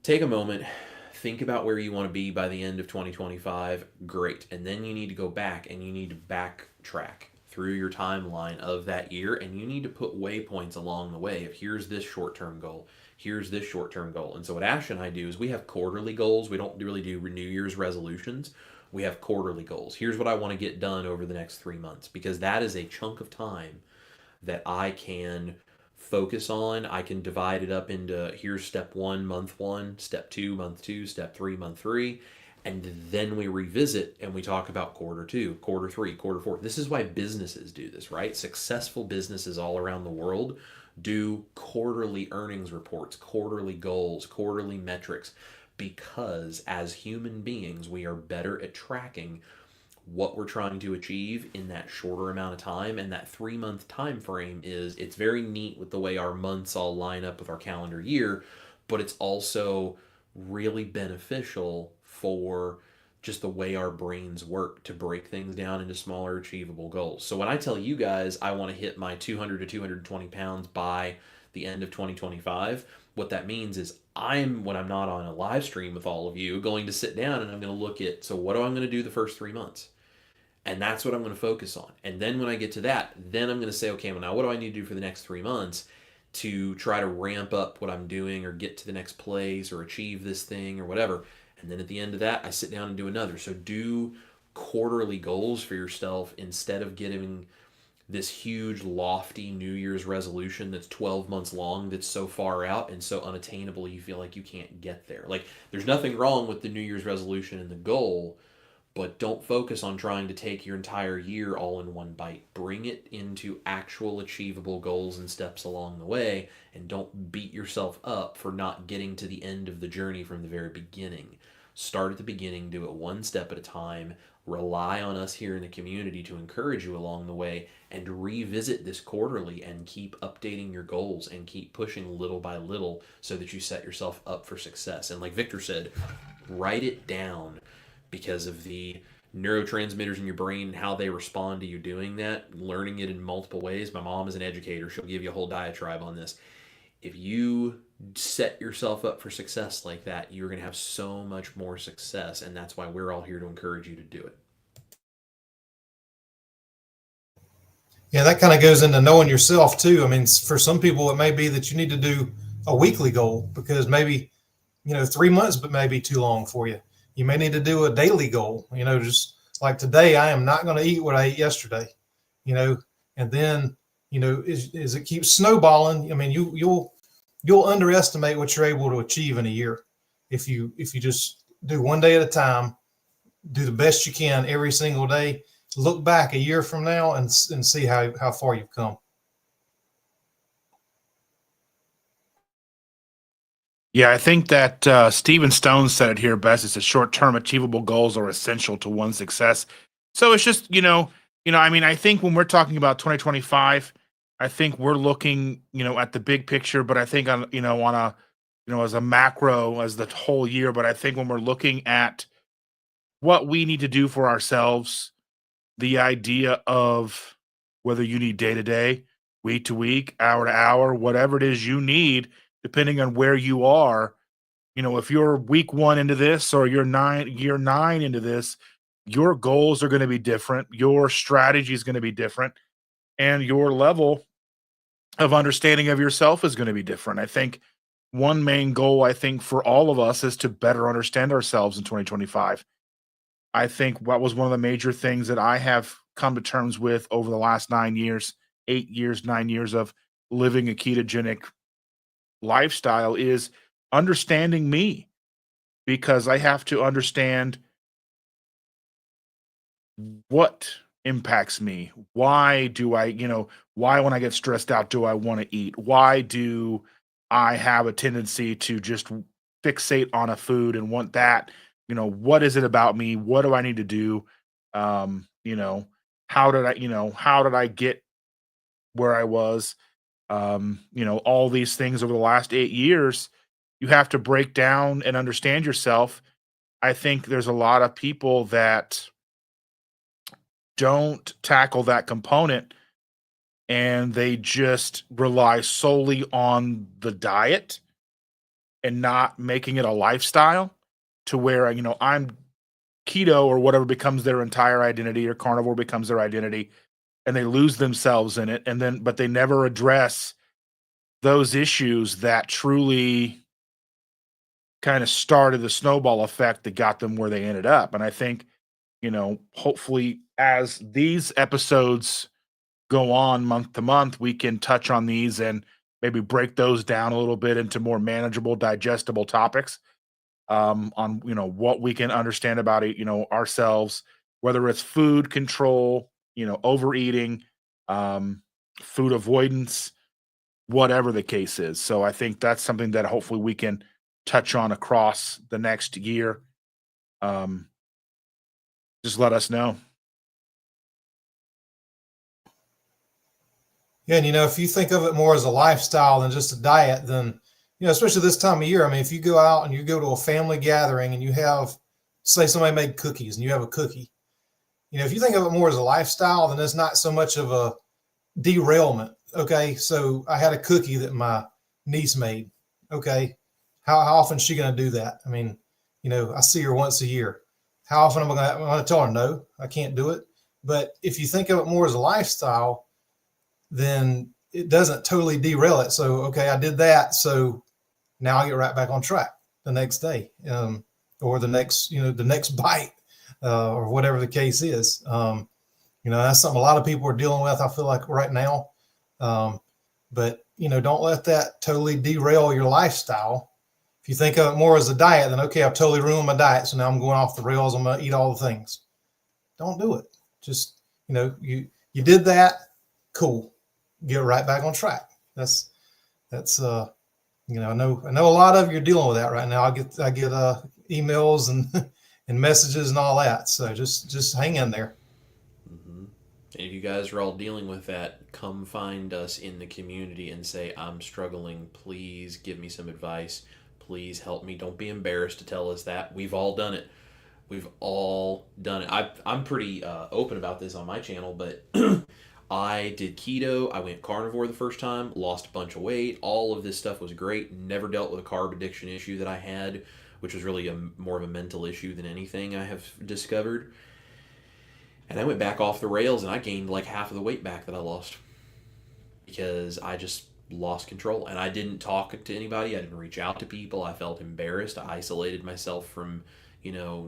C: take a moment, think about where you want to be by the end of 2025, great. And then you need to go back and you need to backtrack through your timeline of that year, and you need to put waypoints along the way of here's this short-term goal, here's this short-term goal. And so what Ash and I do is we have quarterly goals. We don't really do New Year's resolutions. We have quarterly goals. Here's what I want to get done over the next 3 months, because that is a chunk of time that I can focus on. I can divide it up into here's step 1, month 1, step 2, month 2, step 3, month 3. And then we revisit and we talk about quarter 2, quarter 3, quarter 4. This is why businesses do this, right? Successful businesses all around the world do quarterly earnings reports, quarterly goals, quarterly metrics, because as human beings, we are better at tracking what we're trying to achieve in that shorter amount of time. And that 3-month time frame it's very neat with the way our months all line up with our calendar year, but it's also really beneficial for just the way our brains work to break things down into smaller, achievable goals. So when I tell you guys I want to hit my 200 to 220 pounds by the end of 2025, what that means is when I'm not on a live stream with all of you, going to sit down and I'm going to look at, so what am I going to do the first 3 months? And that's what I'm going to focus on. And then when I get to that, then I'm going to say, okay, well, now what do I need to do for the next 3 months to try to ramp up what I'm doing or get to the next place or achieve this thing or whatever. And then at the end of that, I sit down and do another. So do quarterly goals for yourself instead of getting this huge, lofty New Year's resolution that's 12 months long, that's so far out and so unattainable you feel like you can't get there. Like, there's nothing wrong with the New Year's resolution and the goal, but don't focus on trying to take your entire year all in one bite. Bring it into actual achievable goals and steps along the way, and don't beat yourself up for not getting to the end of the journey from the very beginning. Start at the beginning, do it one step at a time, rely on us here in the community to encourage you along the way, and revisit this quarterly and keep updating your goals and keep pushing little by little so that you set yourself up for success. And like Victor said, write it down, because of the neurotransmitters in your brain and how they respond to you doing that, learning it in multiple ways. My mom is an educator. She'll give you a whole diatribe on this. If you set yourself up for success like that, you're going to have so much more success, and that's why we're all here to encourage you to do it.
B: Yeah, that kind of goes into knowing yourself too. I mean, for some people, it may be that you need to do a weekly goal because maybe, 3 months, but maybe too long for you. You may need to do a daily goal, just like today, I am not going to eat what I ate yesterday, and then, as it keeps snowballing, I mean, you'll underestimate what you're able to achieve in a year. If you just do one day at a time, do the best you can every single day, look back a year from now and see how far you've come.
A: Yeah, I think that Stephen Stone said it here best. It says short-term achievable goals are essential to one's success. So it's just, I mean, I think when we're talking about 2025, I think we're looking, at the big picture, but I think on a, as a macro, as the whole year. But I think when we're looking at what we need to do for ourselves, the idea of whether you need day to day, week to week, hour to hour, whatever it is you need, depending on where you are. If you're week 1 into this or you're year 9 into this, your goals are going to be different. Your strategy is going to be different, and your level of understanding of yourself is going to be different. I think one main goal, I think, for all of us is to better understand ourselves in 2025. I think what was one of the major things that I have come to terms with over the last 9 years, 8 years, 9 years of living a ketogenic lifestyle is understanding me, because I have to understand what impacts me. Why do I, why when I get stressed out do I want to eat? Why do I have a tendency to just fixate on a food and want that? What is it about me? What do I need to do? How did I get where I was? All these things over the last 8 years, you have to break down and understand yourself. I think there's a lot of people that don't tackle that component, and they just rely solely on the diet and not making it a lifestyle to where, I'm keto or whatever becomes their entire identity, or carnivore becomes their identity, and they lose themselves in it. But they never address those issues that truly kind of started the snowball effect that got them where they ended up. And I think, hopefully as these episodes go on month to month, we can touch on these and maybe break those down a little bit into more manageable, digestible topics, on, what we can understand about it, ourselves, whether it's food control, overeating, food avoidance, whatever the case is. So I think that's something that hopefully we can touch on across the next year. Just let us know.
B: Yeah, and if you think of it more as a lifestyle than just a diet, then especially this time of year. I mean, if you go out and you go to a family gathering and you have say somebody made cookies and you have a cookie. If you think of it more as a lifestyle, then it's not so much of a derailment. Okay, so I had a cookie that my niece made. Okay, how often is she going to do that? I mean, I see her once a year. How often am I going to tell her no? I can't do it. But if you think of it more as a lifestyle, then it doesn't totally derail it. So okay, I did that, so now I get right back on track the next day, or the next bite, or whatever the case is. That's something a lot of people are dealing with, I feel like, right now. But don't let that totally derail your lifestyle. If you think of it more as a diet, then okay, I've totally ruined my diet, so now I'm going off the rails. I'm going to eat all the things. Don't do it. Just you did that, cool. Get right back on track. That's I know a lot of you are dealing with that right now. I get emails and and messages and all that. So just hang in there.
C: Mm-hmm. And if you guys are all dealing with that, come find us in the community and say, I'm struggling. Please give me some advice. Please help me. Don't be embarrassed to tell us that. We've all done it. We've all done it. I'm pretty open about this on my channel, but I did keto. I went carnivore the first time, lost a bunch of weight. All of this stuff was great. Never dealt with a carb addiction issue that I had, which was really more of a mental issue than anything I have discovered. And I went back off the rails and I gained like half of the weight back that I lost because I just lost control. And I didn't talk to anybody. I didn't reach out to people. I felt embarrassed. I isolated myself from,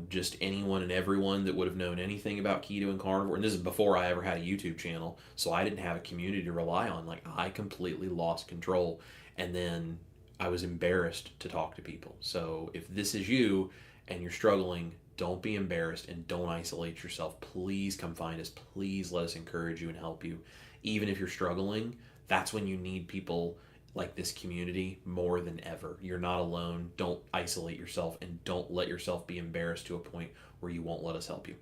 C: just anyone and everyone that would have known anything about keto and carnivore. And this is before I ever had a YouTube channel. So I didn't have a community to rely on. Like, I completely lost control. And then I was embarrassed to talk to people. So if this is you and you're struggling, don't be embarrassed and don't isolate yourself. Please come find us. Please let us encourage you and help you. Even if you're struggling, that's when you need people like this community more than ever. You're not alone. Don't isolate yourself and don't let yourself be embarrassed to a point where you won't let us help you.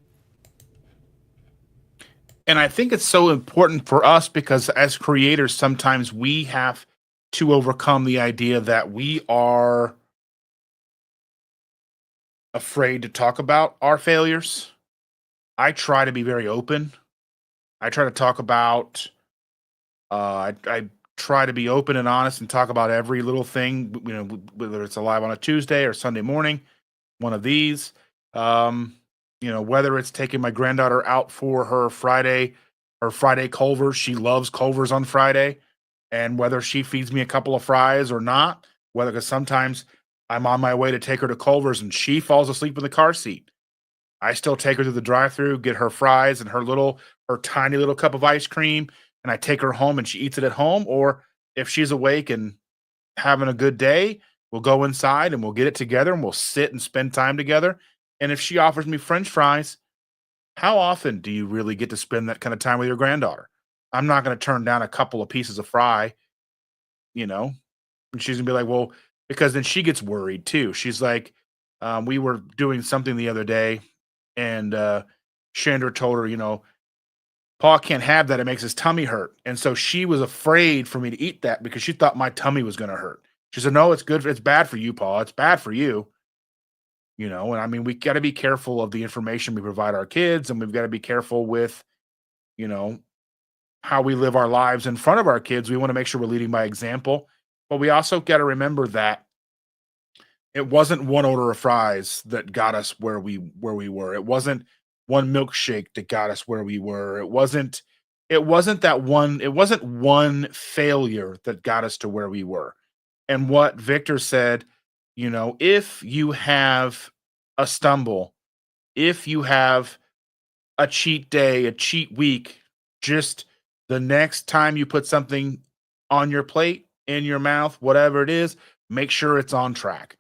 A: And I think it's so important for us because as creators, sometimes we have to overcome the idea that we are afraid to talk about our failures. I try to be very open. I try to talk about, I try to be open and honest and talk about every little thing, whether it's live on a Tuesday or Sunday morning, one of these. Whether it's taking my granddaughter out for her Friday Culvers. She loves Culvers on Friday. And whether she feeds me a couple of fries or not, because sometimes I'm on my way to take her to Culver's and she falls asleep in the car seat. I still take her to the drive-thru, get her fries and her tiny little cup of ice cream, and I take her home and she eats it at home. Or if she's awake and having a good day, we'll go inside and we'll get it together and we'll sit and spend time together. And if she offers me French fries, how often do you really get to spend that kind of time with your granddaughter? I'm not going to turn down a couple of pieces of fry, and she's gonna be like, well, because then she gets worried too. She's like, we were doing something the other day and Chandra told her, Paul can't have that. It makes his tummy hurt. And so she was afraid for me to eat that because she thought my tummy was going to hurt. She said, no, it's good. It's bad for you, Paul. It's bad for you. And I mean, we got to be careful of the information we provide our kids, and we've got to be careful with, you know, how we live our lives in front of our kids. We want to make sure we're leading by example, but we also got to remember that it wasn't one order of fries that got us where we were. It wasn't one milkshake that got us where we were. It wasn't one failure that got us to where we were. And what Victor said, if you have a stumble, if you have a cheat day, a cheat week, just the next time you put something on your plate, in your mouth, whatever it is, make sure it's on track.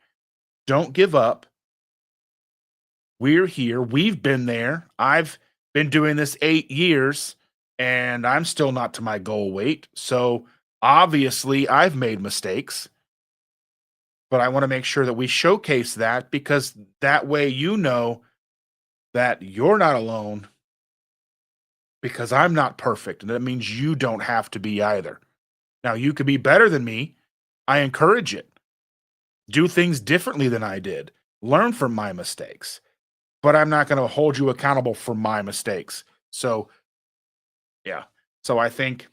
A: Don't give up. We're here. We've been there. I've been doing this 8 years and I'm still not to my goal weight. So obviously I've made mistakes, but I want to make sure that we showcase that because that way that you're not alone because I'm not perfect. And that means you don't have to be either. Now, you could be better than me. I encourage it. Do things differently than I did. Learn from my mistakes. but I'm not going to hold you accountable for my mistakes. So, yeah. So I think,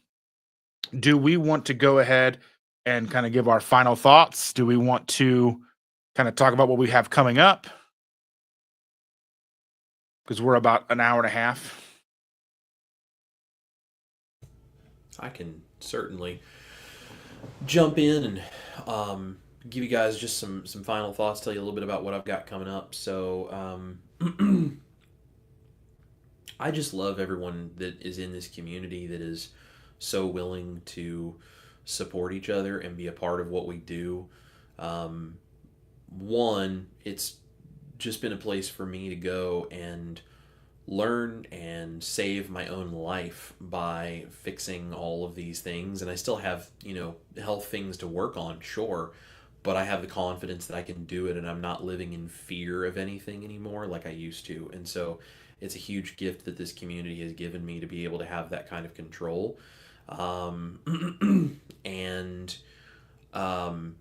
A: do we want to go ahead and kind of give our final thoughts? Do we want to kind of talk about what we have coming up? Because we're about an hour and a half.
C: I can certainly jump in and give you guys just some final thoughts, tell you a little bit about what I've got coming up. So I just love everyone that is in this community that is so willing to support each other and be a part of what we do. Um, One, it's just been a place for me to go and learn and save my own life by fixing all of these things. And I still have, health things to work on, sure, but I have the confidence that I can do it and I'm not living in fear of anything anymore like I used to. And so it's a huge gift that this community has given me to be able to have that kind of control. And um,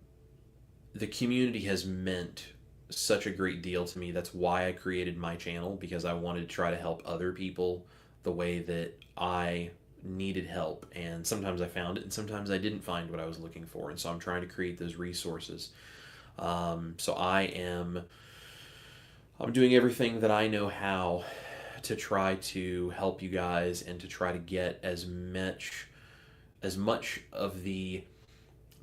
C: the community has meant such a great deal to me. That's why I created my channel, because I wanted to try to help other people the way that I needed help. And sometimes I found it, and sometimes I didn't find what I was looking for. And so I'm trying to create those resources. So I'm doing everything that I know how to try to help you guys and to try to get as much of the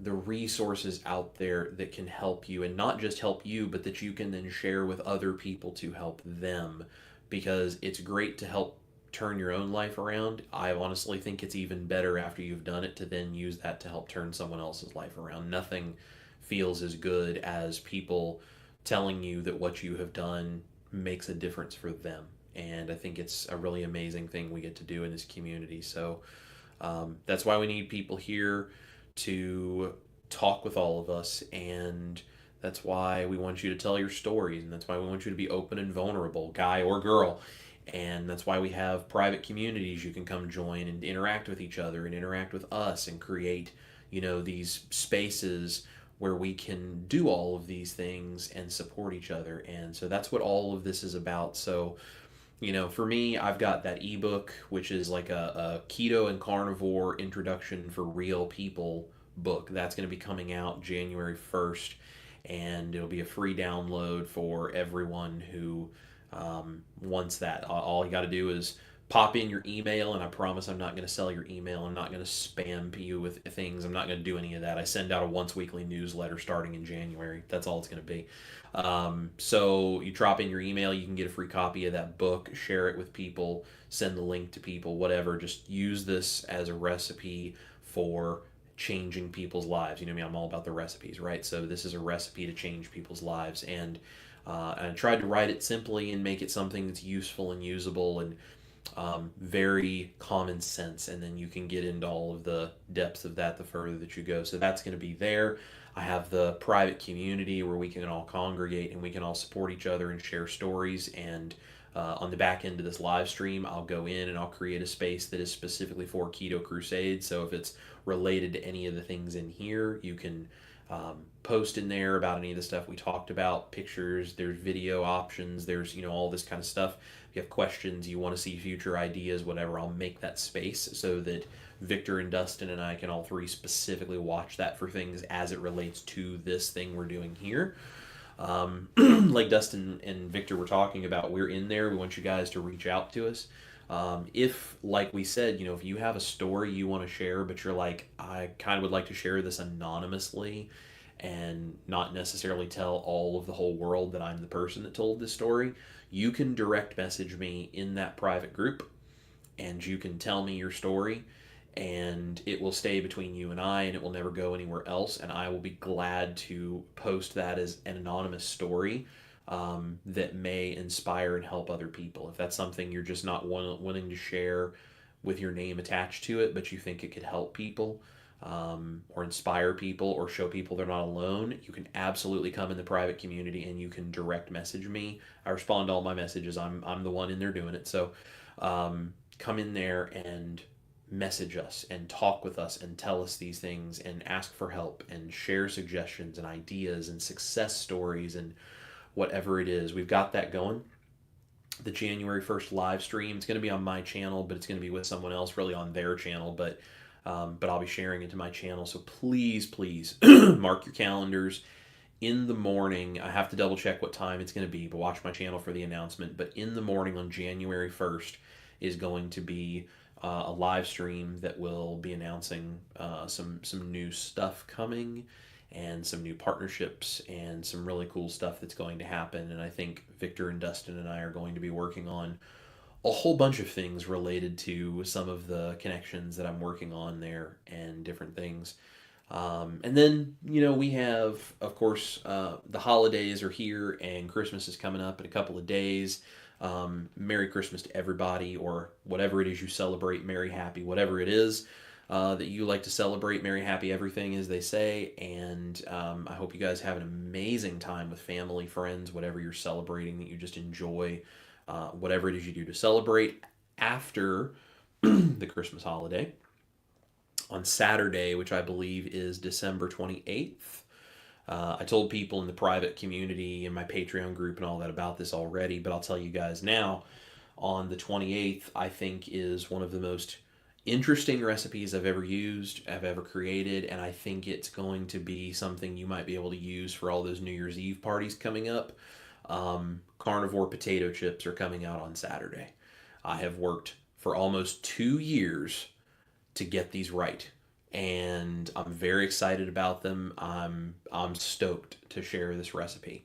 C: resources out there that can help you, and not just help you, but that you can then share with other people to help them, because it's great to help turn your own life around. I honestly think it's even better after you've done it to then use that to help turn someone else's life around. Nothing feels as good as people telling you that what you have done makes a difference for them. And I think it's a really amazing thing we get to do in this community. So that's why we need people here to talk with all of us, and that's why we want you to tell your stories, and that's why we want you to be open and vulnerable, guy or girl. And that's why we have private communities you can come join and interact with each other and interact with us and create, these spaces where we can do all of these things and support each other. And so that's what all of this is about. So for me, I've got that ebook, which is like a keto and carnivore introduction for real people book. That's going to be coming out January 1st, and it'll be a free download for everyone who wants that. All you got to do is pop in your email, and I promise I'm not going to sell your email. I'm not going to spam you with things. I'm not going to do any of that. I send out a once weekly newsletter starting in January. That's all it's going to be. So you drop in your email, you can get a free copy of that book, share it with people, send the link to people, whatever. Just use this as a recipe for changing people's lives. You know me, I'm all about the recipes, right? So this is a recipe to change people's lives. And I tried to write it simply and make it something that's useful and usable and very common sense. And then you can get into all of the depths of that the further that you go. So that's going to be there. I have the private community where we can all congregate and we can all support each other and share stories. And on the back end of this live stream, I'll go in and I'll create a space that is specifically for Keto Crusade. So if it's related to any of the things in here, you can post in there about any of the stuff we talked about, pictures, there's video options, there's, all this kind of stuff. If you have questions, you want to see future ideas, whatever, I'll make that space so that Victor and Dustin and I can all three specifically watch that for things as it relates to this thing we're doing here. Like Dustin and Victor were talking about, we're in there. We want you guys to reach out to us. If, like we said, if you have a story you want to share, but you're like, I kind of would like to share this anonymously and not necessarily tell all of the whole world that I'm the person that told this story, you can direct message me in that private group and you can tell me your story, and it will stay between you and I, and it will never go anywhere else. And I will be glad to post that as an anonymous story that may inspire and help other people. If that's something you're just not wanting to share with your name attached to it, but you think it could help people or inspire people or show people they're not alone, you can absolutely come in the private community and you can direct message me. I respond to all my messages. I'm the one in there doing it. So come in there and message us and talk with us and tell us these things and ask for help and share suggestions and ideas and success stories and whatever it is. We've got that going. the January 1st live stream. It's going to be on my channel, but it's going to be with someone else, really on their channel. But I'll be sharing it to my channel. So please, please mark your calendars. In the morning, I have to double check what time it's going to be, but watch my channel for the announcement. But in the morning on January 1st is going to be a live stream that will be announcing some new stuff coming, and some new partnerships, and some really cool stuff that's going to happen. And I think Victor and Dustin and I are going to be working on a whole bunch of things related to some of the connections that I'm working on there and different things. And then, we have, of course, the holidays are here, and Christmas is coming up in a couple of days. Merry Christmas to everybody, or whatever it is you celebrate. Merry, happy, whatever it is that you like to celebrate. Merry, happy, everything, as they say. And I hope you guys have an amazing time with family, friends, whatever you're celebrating that you just enjoy, whatever it is you do to celebrate after the Christmas holiday. On Saturday, which I believe is December 28th. I told people in the private community in my Patreon group and all that about this already, but I'll tell you guys now. On the 28th, I think is one of the most interesting recipes I've ever used, I've ever created, and I think it's going to be something you might be able to use for all those New Year's Eve parties coming up. Carnivore potato chips are coming out on Saturday. I have worked for almost 2 years to get these right, and I'm very excited about them. I'm stoked to share this recipe,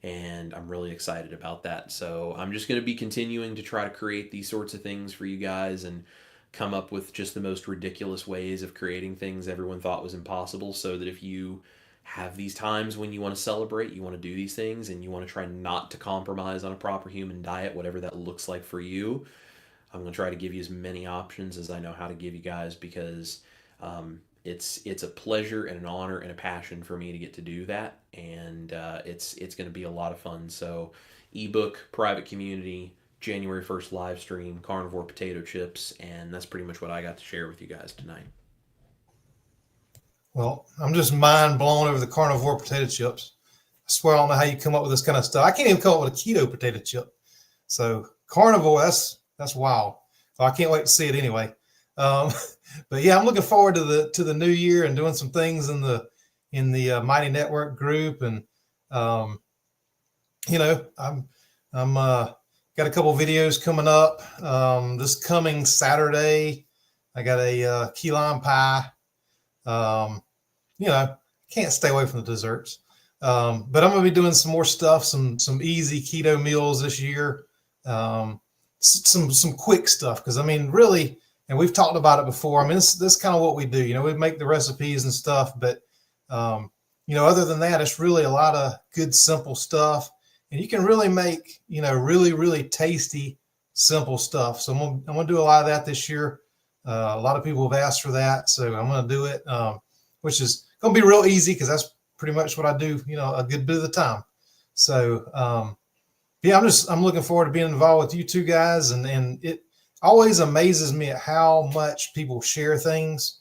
C: and I'm really excited about that. So I'm just going to be continuing to try to create these sorts of things for you guys, and come up with just the most ridiculous ways of creating things everyone thought was impossible, so that if you have these times when you want to celebrate, you want to do these things, and you want to try not to compromise on a proper human diet, whatever that looks like for you, I'm going to try to give you as many options as I know how to give you guys, because it's a pleasure and an honor and a passion for me to get to do that, and it's going to be a lot of fun. So, ebook, private community, January 1st live stream, carnivore potato chips, and that's pretty much what I got to share with you guys tonight.
B: Well, I'm just mind blown over the carnivore potato chips. I swear I don't know how you come up with this kind of stuff. I can't even come up with a keto potato chip. So carnivore, that's wild. So I can't wait to see it anyway. But yeah, I'm looking forward to the new year and doing some things in the Mighty Network group, and I'm got a couple videos coming up. This coming Saturday, I got a key lime pie. Can't stay away from the desserts. But I'm gonna be doing some more stuff, some easy keto meals this year. Some quick stuff, because I mean, really, and we've talked about it before. I mean, this kind of what we do. We make the recipes and stuff, but other than that, it's really a lot of good, simple stuff, and you can really make really, really tasty, simple stuff. So I'm gonna do a lot of that this year. A lot of people have asked for that, so I'm gonna do it, which is gonna be real easy, because that's pretty much what I do, a good bit of the time. So yeah, I'm looking forward to being involved with you two guys, and it always amazes me at how much people share things.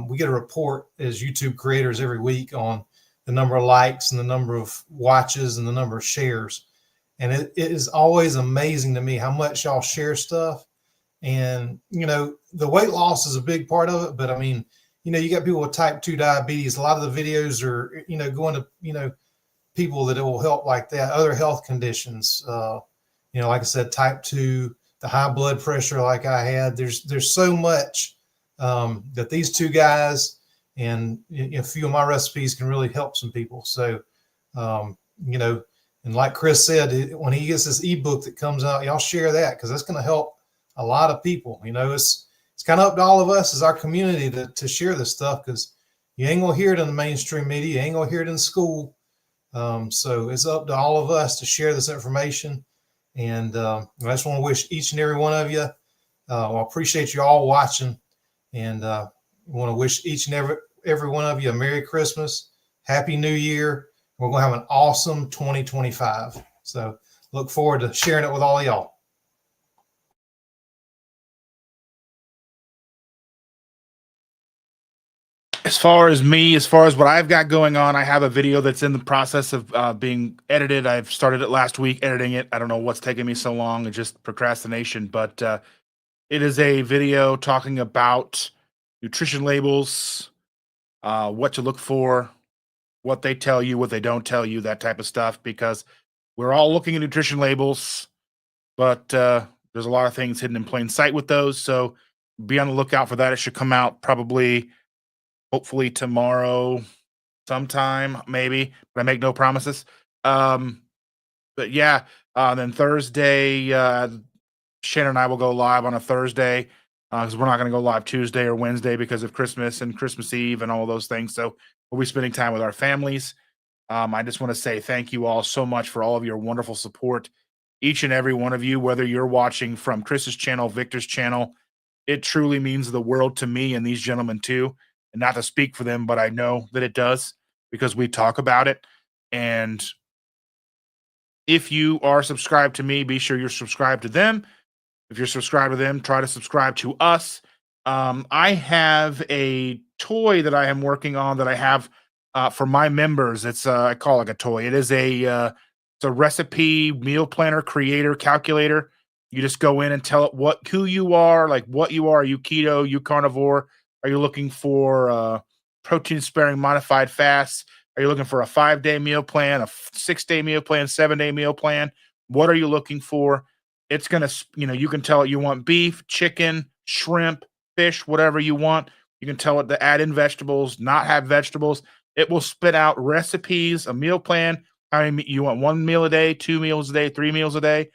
B: We get a report as YouTube creators every week on the number of likes and the number of watches and the number of shares, and it is always amazing to me how much y'all share stuff. And the weight loss is a big part of it, but I mean, you got people with type 2 diabetes. A lot of the videos are going to people that it will help like that, other health conditions, like I said, type 2, the high blood pressure like I had. There's so much that these two guys and a few of my recipes can really help some people. So, and like Chris said, when he gets this ebook that comes out, y'all share that, because that's going to help a lot of people. It's kind of up to all of us as our community to share this stuff, because you ain't going to hear it in the mainstream media. You ain't going to hear it in school. So it's up to all of us to share this information. And I just want to wish each and every one of you, I appreciate you all watching, and want to wish each and every one of you a Merry Christmas, Happy New Year. We're going to have an awesome 2025. So look forward to sharing it with all y'all.
A: As far as me, as far as what I've got going on, I have a video that's in the process of being edited. I've started it last week, editing it. I don't know what's taking me so long. It's just procrastination, but it is a video talking about nutrition labels, what to look for, what they tell you, what they don't tell you, that type of stuff, because we're all looking at nutrition labels, but there's a lot of things hidden in plain sight with those. So be on the lookout for that. It should come out probably, hopefully tomorrow sometime, maybe, but I make no promises. But yeah, then Thursday, Shannon and I will go live on a Thursday because we're not going to go live Tuesday or Wednesday because of Christmas and Christmas Eve and all those things. So we'll be spending time with our families. I just want to say thank you all so much for all of your wonderful support. Each and every one of you, whether you're watching from Chris's channel, Victor's channel, it truly means the world to me and these gentlemen too. And not to speak for them, but I know that it does because we talk about it. And if you are subscribed to me, be sure you're subscribed to them. If you're subscribed to them, try to subscribe to us. I have a toy that I am working on that I have for my members. It's I call it like a toy. It is it's a recipe meal planner creator calculator. You just go in and tell it who you are, like what you are. Are you keto? You carnivore? Are you looking for protein sparing modified fasts? Are you looking for a 5-day meal plan, a 6-day meal plan, 7-day meal plan? What are you looking for? It's going to, you can tell it you want beef, chicken, shrimp, fish, whatever you want. You can tell it to add in vegetables, not have vegetables. It will spit out recipes, a meal plan. How many you want? 1 meal a day, 2 meals a day, 3 meals a day.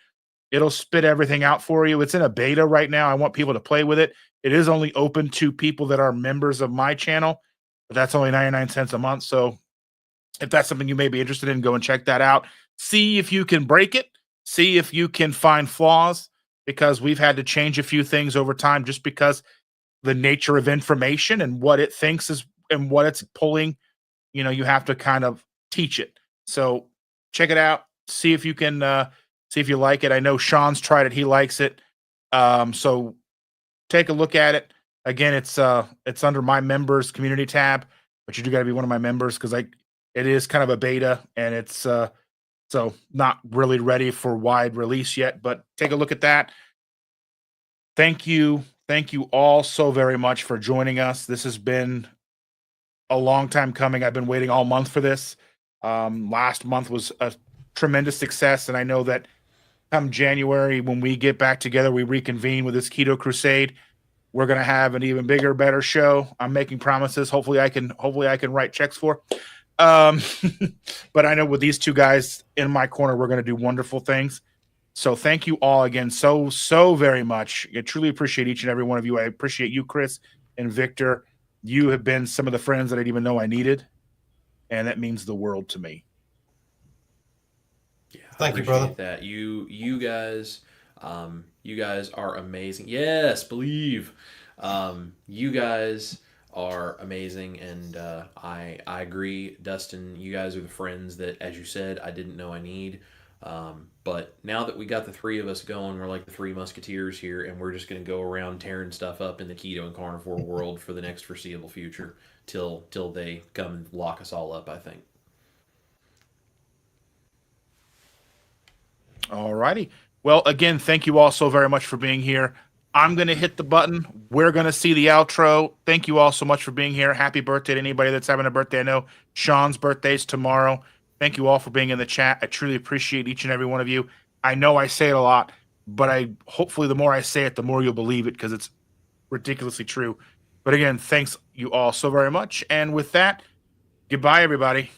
A: It'll spit everything out for you. It's in a beta right now. I want people to play with it. It is only open to people that are members of my channel, but that's only 99 cents a month. So if that's something you may be interested in, go and check that out. See if you can break it. See if you can find flaws, because we've had to change a few things over time just because the nature of information and what it thinks is and what it's pulling, you have to kind of teach it. So check it out. See if you can see if you like it. I know Sean's tried it. He likes it. So take a look at it. Again, it's under my members community tab, but you do got to be one of my members because it is kind of a beta and it's so not really ready for wide release yet, but take a look at that. Thank you. Thank you all so very much for joining us. This has been a long time coming. I've been waiting all month for this. Last month was a tremendous success. And I know that come January, when we get back together, we reconvene with this Keto Crusade. We're going to have an even bigger, better show. I'm making promises. Hopefully I can write checks for. But I know with these two guys in my corner, we're going to do wonderful things. So thank you all again so very much. I truly appreciate each and every one of you. I appreciate you, Chris and Victor. You have been some of the friends that I didn't even know I needed, and that means the world to me.
C: Yeah,
B: Thank you, brother.
C: That you guys are amazing. Yes, believe. You guys are amazing, and I agree, Dustin. You guys are the friends that, as you said, I didn't know I need. But now that we got the three of us going, we're like the three musketeers here, and we're just going to go around tearing stuff up in the keto and carnivore world for the next foreseeable future till they come and lock us all up, I think.
A: All righty. Well, again, thank you all so very much for being here. I'm going to hit the button. We're going to see the outro. Thank you all so much for being here. Happy birthday to anybody that's having a birthday. I know Sean's birthday's tomorrow. Thank you all for being in the chat. I truly appreciate each and every one of you. I know I say it a lot, but hopefully the more I say it, the more you'll believe it because it's ridiculously true. But again, thanks you all so very much. And with that, goodbye, everybody.